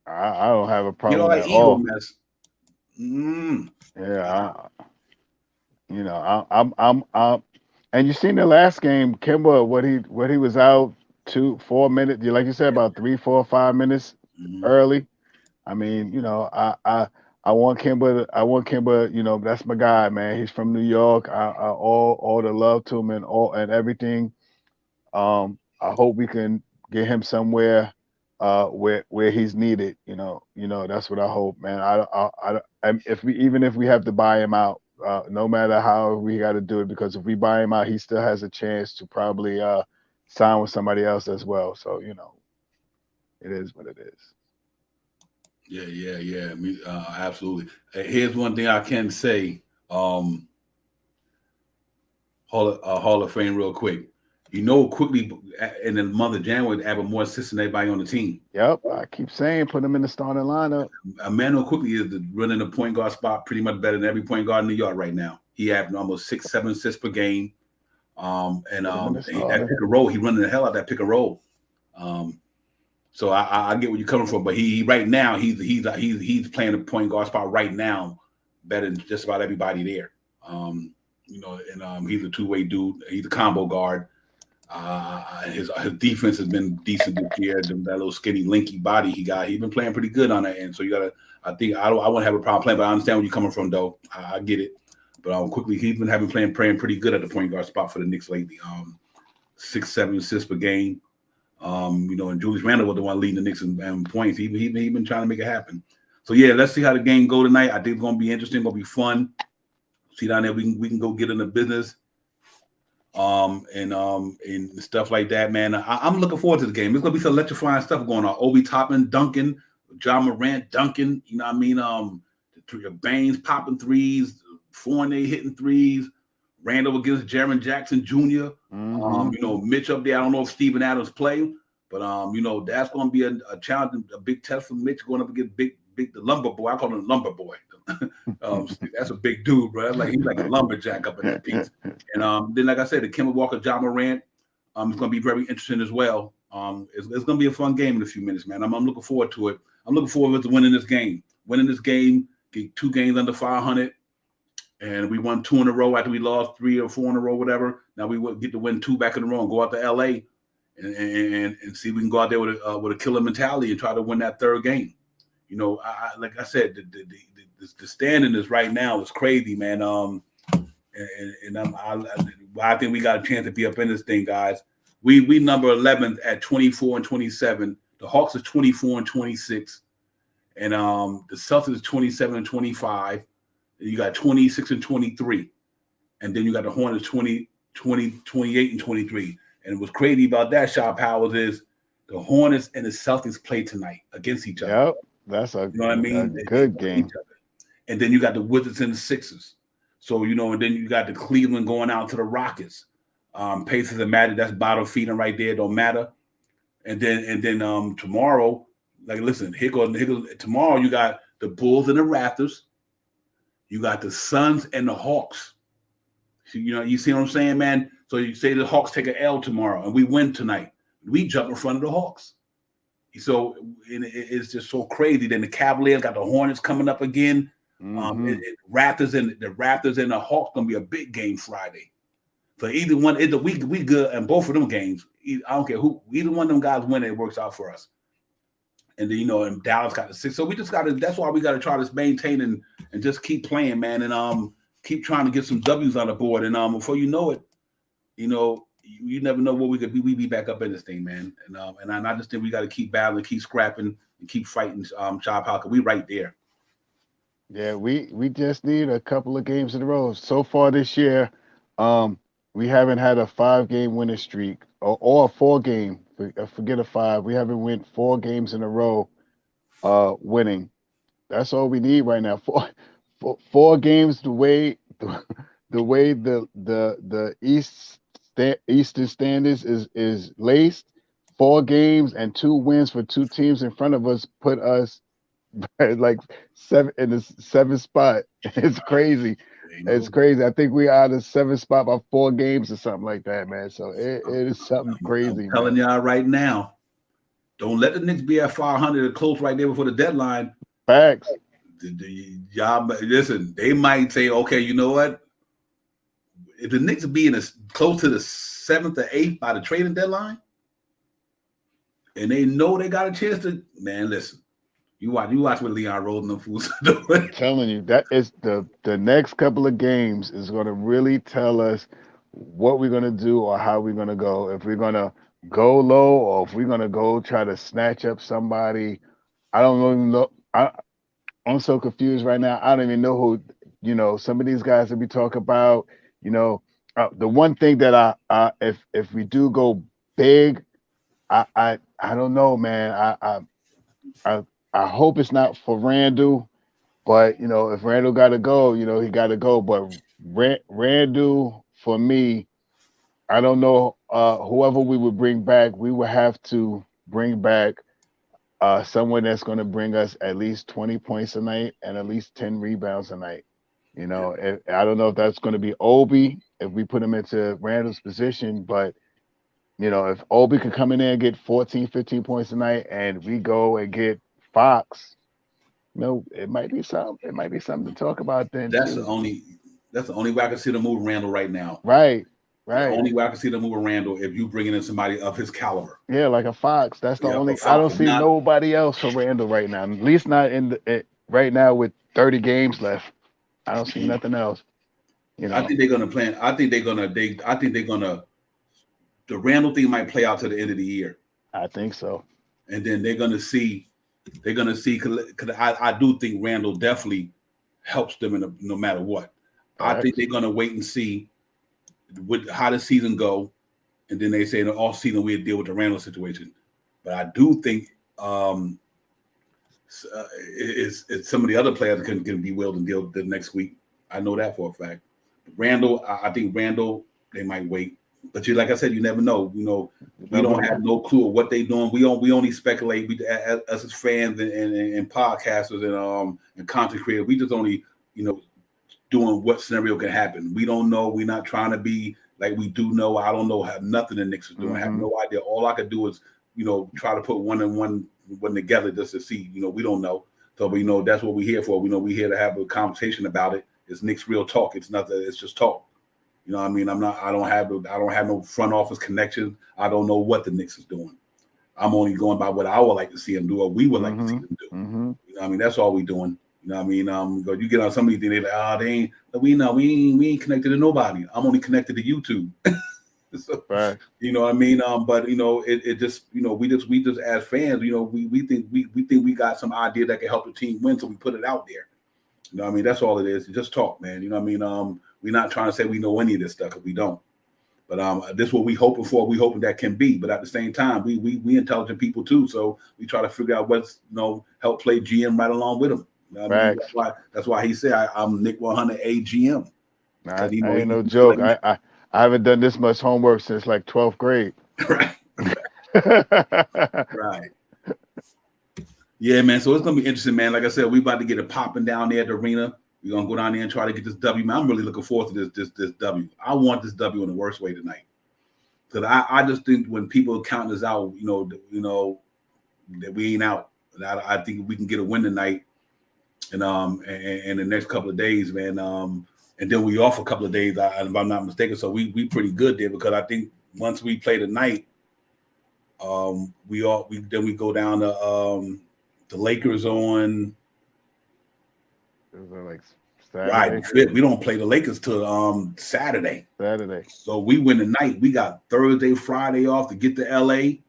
Speaker 2: I don't have a problem
Speaker 1: Like
Speaker 2: at all.
Speaker 1: Mess.
Speaker 2: Yeah, I'm and you seen the last game, Kemba, what he was out 4 minutes, like you said, about 3, 4, 5 minutes early. I mean, I want Kemba, that's my guy, man. He's from New York. All the love to him and everything. I hope we can get him somewhere where he's needed. That's what I hope, man. If we have to buy him out, no matter how we got to do it, because if we buy him out, he still has a chance to probably sign with somebody else as well. So it is what it is.
Speaker 1: Yeah. Absolutely. Here's one thing I can say. Hall of Fame, real quick. Quickly in the month of January, having more assists than everybody on the team.
Speaker 2: Yep, I keep saying put him in the starting lineup.
Speaker 1: Emmanuel Quickly is running the point guard spot pretty much better than every point guard in New York right now. He having almost 6-7 assists per game. That pick and roll, he running the hell out of that pick and roll. So I get where you're coming from, but he right now he's playing the point guard spot right now better than just about everybody there. He's a two-way dude. He's a combo guard. His defense has been decent this year. That little skinny, linky body he got, he's been playing pretty good on that end. So I wouldn't have a problem playing, but I understand where you're coming from, though. I get it. But Quickly, he's been playing pretty good at the point guard spot for the Knicks lately. 6-7 assists per game. And Julius Randle was the one leading the Knicks in points. He been trying to make it happen. So yeah, let's see how the game go tonight. I think it's gonna be interesting, gonna be fun. See down there, we can go get in the business. And stuff like that, man. I'm looking forward to the game. There's gonna be some electrifying stuff going on. Obi Toppin dunking, John Morant dunking. You know what I mean? Baines popping threes, Fournier hitting threes, Randall against Jaren Jackson Jr. Mitch up there. I don't know if Steven Adams play, but that's going to be a challenge, a big test for Mitch going up against big the lumber boy. I call him the lumber boy. That's a big dude, bro. He's like a lumberjack up in that piece. And then, like I said, the Kemba Walker, John Morant, is going to be very interesting as well. It's going to be a fun game in a few minutes, man. I'm looking forward to it. I'm looking forward to winning this game. Get 2 games under 500. And we won 2 in a row after we lost 3 or 4 in a row, whatever. Now we get to win 2 back in a row and go out to LA and see if we can go out there with a killer mentality and try to win that 3rd game. Like I said, the standing is right now is crazy, man. I think we got a chance to be up in this thing, guys. We number 11th at 24-27. The Hawks is 24-26, and the Celtics is 27-25. You got 26-23, and then you got the Hornets 28-23. And what's crazy about that, Shaw Powers, is the Hornets and the Celtics play tonight against each other.
Speaker 2: Yep, that's a good game.
Speaker 1: And then you got the Wizards and the Sixers. So and then you got the Cleveland going out to the Rockets. Pacers and Magic, that's bottom feeding right there. Don't matter. And then tomorrow, listen, here goes. Tomorrow you got the Bulls and the Raptors. You got the Suns and the Hawks. You see what I'm saying, man? So you say the Hawks take an L tomorrow and we win tonight. We jump in front of the Hawks. So it's just so crazy. Then the Cavaliers got the Hornets coming up again. Raptors and the Hawks gonna be a big game Friday. So either one, we good in both of them games. I don't care who. Either one of them guys win, it works out for us. And then and Dallas got the 6. So we just got to. That's why we got to try to maintain and just keep playing, man. And keep trying to get some W's on the board, and before you know it, you never know what we could be. We be back up in this thing, man. And I just think we got to keep battling, keep scrapping, and keep fighting. Chop out, 'cause we right there.
Speaker 2: Yeah, we just need a couple of games in a row. So far this year, we haven't had a 5-game winning streak or a 4-game. Forget a 5. We haven't won 4 games in a row, winning. That's all we need right now. Four games the way the Eastern Standards is laced. 4 games and 2 wins for 2 teams in front of us put us like 7 in the 7th spot. It's crazy. It's crazy. I think we are the 7th spot by 4 games or something like that, man. So it is something crazy.
Speaker 1: I'm telling y'all right now, don't let the Knicks be at 500 close right there before the deadline.
Speaker 2: Facts.
Speaker 1: Y'all listen. They might say, okay, you know what? If the Knicks be close to the 7th or 8th by the trading deadline, and they know they got a chance to, man, listen. You watch what Leon Rose and the fools are doing.
Speaker 2: I'm telling you, that is the next couple of games is going to really tell us what we're going to do or how we're going to go. If we're going to go low or if we're going to go try to snatch up somebody. I don't even know. I'm so confused right now. I don't even know who, some of these guys that we talk about, the one thing that if we do go big, I don't know, man. I hope it's not for Randall, but if Randall got to go, he got to go. But Randall, for me, I don't know. Whoever we would bring back, we would have to bring back someone that's going to bring us at least 20 points a night and at least 10 rebounds a night. I don't know if that's going to be Obi if we put him into Randall's position, but if Obi could come in there and get 14, 15 points a night, and we go and get Fox, it might be something. It might be something to talk about then.
Speaker 1: That's the only way I can see them move Randall right now.
Speaker 2: Right.
Speaker 1: The only way I can see them move Randall if you bringing in somebody of his caliber.
Speaker 2: Yeah, like a Fox. That's the only. I don't see nobody else for Randall right now. At least not right now with 30 games left. I don't see nothing else.
Speaker 1: I think they're gonna plan. I think they're gonna. The Randall thing might play out to the end of the year.
Speaker 2: I think so.
Speaker 1: And then they're gonna see. Because I do think Randall definitely helps them no matter what. I think they're gonna wait and see how the season go, and then they say in the off season we'll deal with the Randall situation. But I do think it's some of the other players can be willing to deal with the next week. I know that for a fact. Randall, I think Randall, they might wait. But like I said, you never know. We don't have no clue of what they're doing. We only speculate. We us as fans and podcasters and content creators, we just only doing what scenario can happen. We don't know. We're not trying to be like we do know. I don't know. Have nothing the Knicks is doing. I have no idea. All I could do is try to put one and one together just to see. We don't know. So but that's what we're here for. We're here to have a conversation about it. It's Knicks real talk. It's not that. It's just talk. You know what I mean? I don't have no front office connection. I don't know what the Knicks is doing. I'm only going by what I would like to see them do or we would like to see them do. You know what I mean? That's all we doing. You know what I mean? You get on some of these things, they're like, we ain't connected to nobody. I'm only connected to YouTube. So,
Speaker 2: right.
Speaker 1: You know what I mean? But it just, we just as fans, we think we got some idea that can help the team win, so we put it out there. You know what I mean? That's all it is. Just talk, man. You know what I mean? We're not trying to say we know any of this stuff because we don't. But this is what we hoping for. We hoping that can be. But at the same time, we intelligent people too. So we try to figure out what's help play GM right along with them. You know what I mean? That's why he said I'm Nick 100 AGM.
Speaker 2: I ain't no joke. I haven't done this much homework since like 12th grade.
Speaker 1: Right. Right. Yeah, man. So it's gonna be interesting, man. Like I said, we about to get it popping down there at the arena. We're gonna go down there and try to get this W. Man, I'm really looking forward to this W. I want this W in the worst way tonight. Because I just think when people count us out, that we ain't out. I think we can get a win tonight and the next couple of days, man. And then we off a couple of days, if I'm not mistaken. So we pretty good there because I think once we play tonight, we go down to the Lakers on.
Speaker 2: Those are like Saturday.
Speaker 1: Right. We don't play the Lakers till Saturday.
Speaker 2: Saturday.
Speaker 1: So we win the night. We got Thursday, Friday off to get to LA,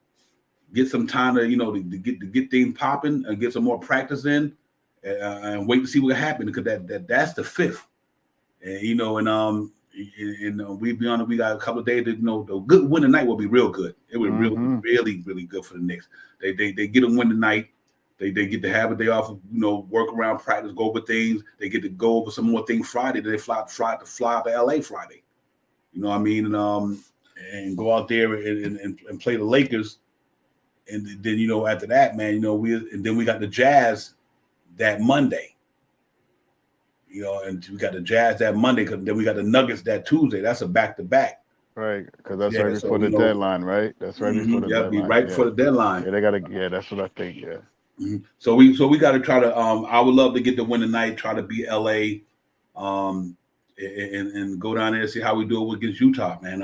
Speaker 1: get some time to to get things popping and get some more practice in, and wait to see what happens because that's the 5th, and we got a couple of days. The good win tonight will be real good. It would really good for the Knicks. They get a win tonight. They get to have a day off, work around practice, go over things. They get to go over some more things Friday. They fly to LA Friday. You know what I mean? And go out there and play the Lakers. And then, after that, man, then we got the Jazz that Monday. And we got the Jazz that Monday, because then we got the Nuggets that Tuesday. That's a back-to-back.
Speaker 2: Right, because that's right before the deadline, right? That's right before the deadline.
Speaker 1: Be right before the deadline.
Speaker 2: Yeah, they gotta. Yeah, that's what I think. Yeah.
Speaker 1: Mm-hmm. So we got to try to. I would love to get the win tonight. Try to beat LA, and go down there and see how we do it against Utah, man.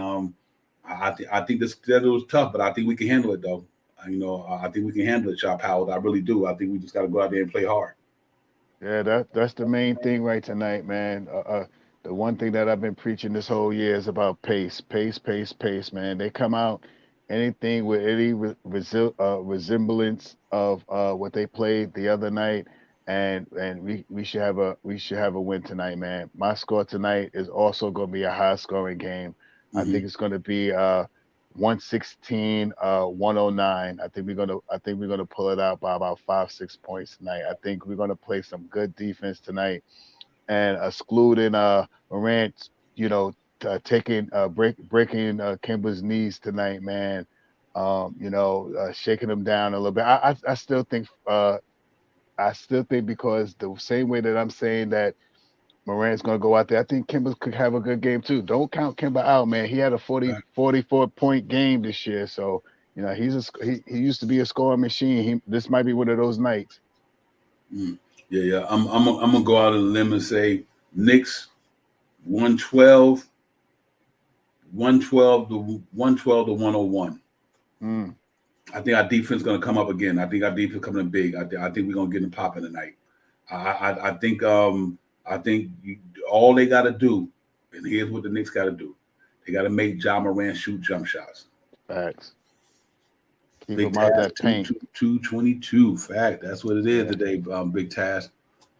Speaker 1: I think the schedule is tough, but I think we can handle it, though. I think we can handle it, Sharp Howard. I really do. I think we just got to go out there and play hard.
Speaker 2: Yeah, that's the main thing right tonight, man. The one thing that I've been preaching this whole year is about pace, man. They come out anything with any resemblance of what they played the other night, and we should have a win tonight, man. My score tonight is also going to be a high scoring game. I think it's going to be 116, 109. I think we're gonna pull it out by about 5-6 points tonight. I think we're gonna play some good defense tonight, and excluding Morant, breaking Kemba's knees tonight, man. Shaking him down a little bit. I still think because the same way that I'm saying that Morant's going to go out there, I think Kemba could have a good game too. Don't count Kemba out, man. He had a 44-point game this year. So, he used to be a scoring machine. This might be one of those nights.
Speaker 1: Yeah. I'm going to go out on a limb and say Knicks 112 to 101. I think our defense is going to come up again. I think our defense coming in big. I think we're going to get them popping tonight. I think all they got to do, and here's what the Knicks got to do. They got to make Ja Morant shoot jump shots.
Speaker 2: Facts. Keep
Speaker 1: Big
Speaker 2: him out that paint.
Speaker 1: 222. Fact. That's what it is today, Big Task.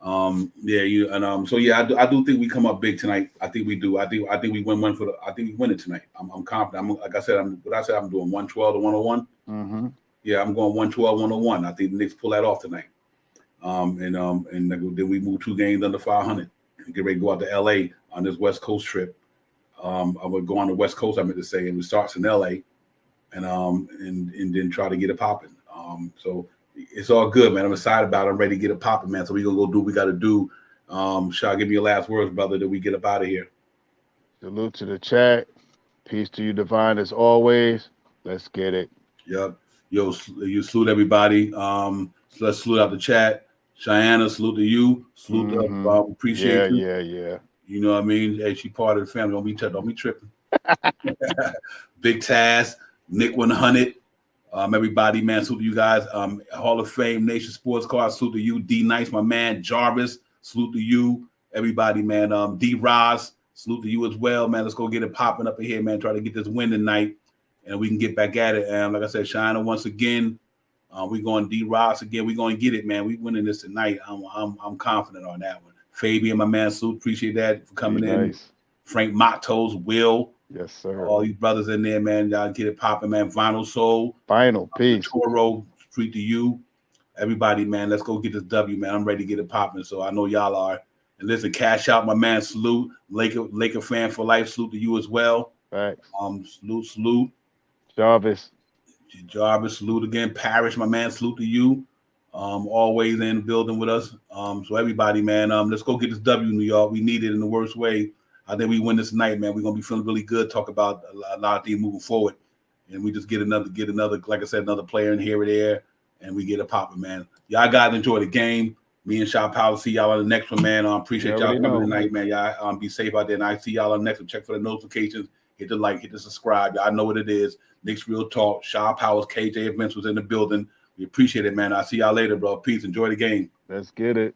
Speaker 1: So I do think we come up big tonight. I think we do. I think we win one I think we win it tonight. I'm confident. I'm doing 112 to 101. Yeah, I'm going 112, 101. I think the Knicks pull that off tonight. And then we move 2 games under 500 and get ready to go out to LA on this West Coast trip. I would go on the West Coast, I meant to say, and it starts in LA, and then try to get it popping. So it's all good, man. I'm excited about it. I'm ready to get it popping, man. So we're gonna go do what we gotta do. Shall I give me your last words, brother, that we get up out of here?
Speaker 2: Salute to the chat. Peace to you, Divine, as always. Let's get it.
Speaker 1: Yep. Yo, you salute everybody. So let's salute out the chat. Cheyenne, salute to you. Salute to appreciate you.
Speaker 2: Yeah.
Speaker 1: You know what I mean? Hey, she part of the family. Don't be tripping. Big Taz, Nick 100. Everybody, man, salute to you guys. Hall of Fame Nation Sports Car, salute to you. D Nice, my man. Jarvis, salute to you. Everybody, man. D Roz, salute to you as well, man. Let's go get it popping up in here, man. Try to get this win tonight, and we can get back at it. And like I said, China once again. We going D Ross again. We going to get it, man. We winning this tonight. I'm confident on that one. Fabian, my man, salute. Appreciate that for coming in. Frank Matos, Will.
Speaker 2: Yes, sir.
Speaker 1: All these brothers in there, man. Y'all get it popping, man. Vinyl Soul.
Speaker 2: Peace.
Speaker 1: Toro, treat to you. Everybody, man, let's go get this W, man. I'm ready to get it popping. So I know y'all are. And listen, cash out, my man. Salute. Laker fan for life. Salute to you as well.
Speaker 2: Thanks.
Speaker 1: Salute.
Speaker 2: Jarvis,
Speaker 1: salute again. Parrish, my man, salute to you. Always in the building with us. So everybody, man, let's go get this W, New York. We need it in the worst way. I think we win this night, man. We're gonna be feeling really good. Talk about a lot of things moving forward, and we just get another, like I said, another player in here or there, and we get it popping, man. Y'all guys enjoy the game. Me and Shop Power see y'all on the next one, man. Appreciate y'all coming tonight, man. Y'all be safe out there, and I see y'all on the next one. Check for the notifications. Hit the like, hit the subscribe. Y'all know what it is. Knicks Real Talk. Shaw Powers, KJ Events was in the building. We appreciate it, man. I'll see y'all later, bro. Peace. Enjoy the game.
Speaker 2: Let's get it.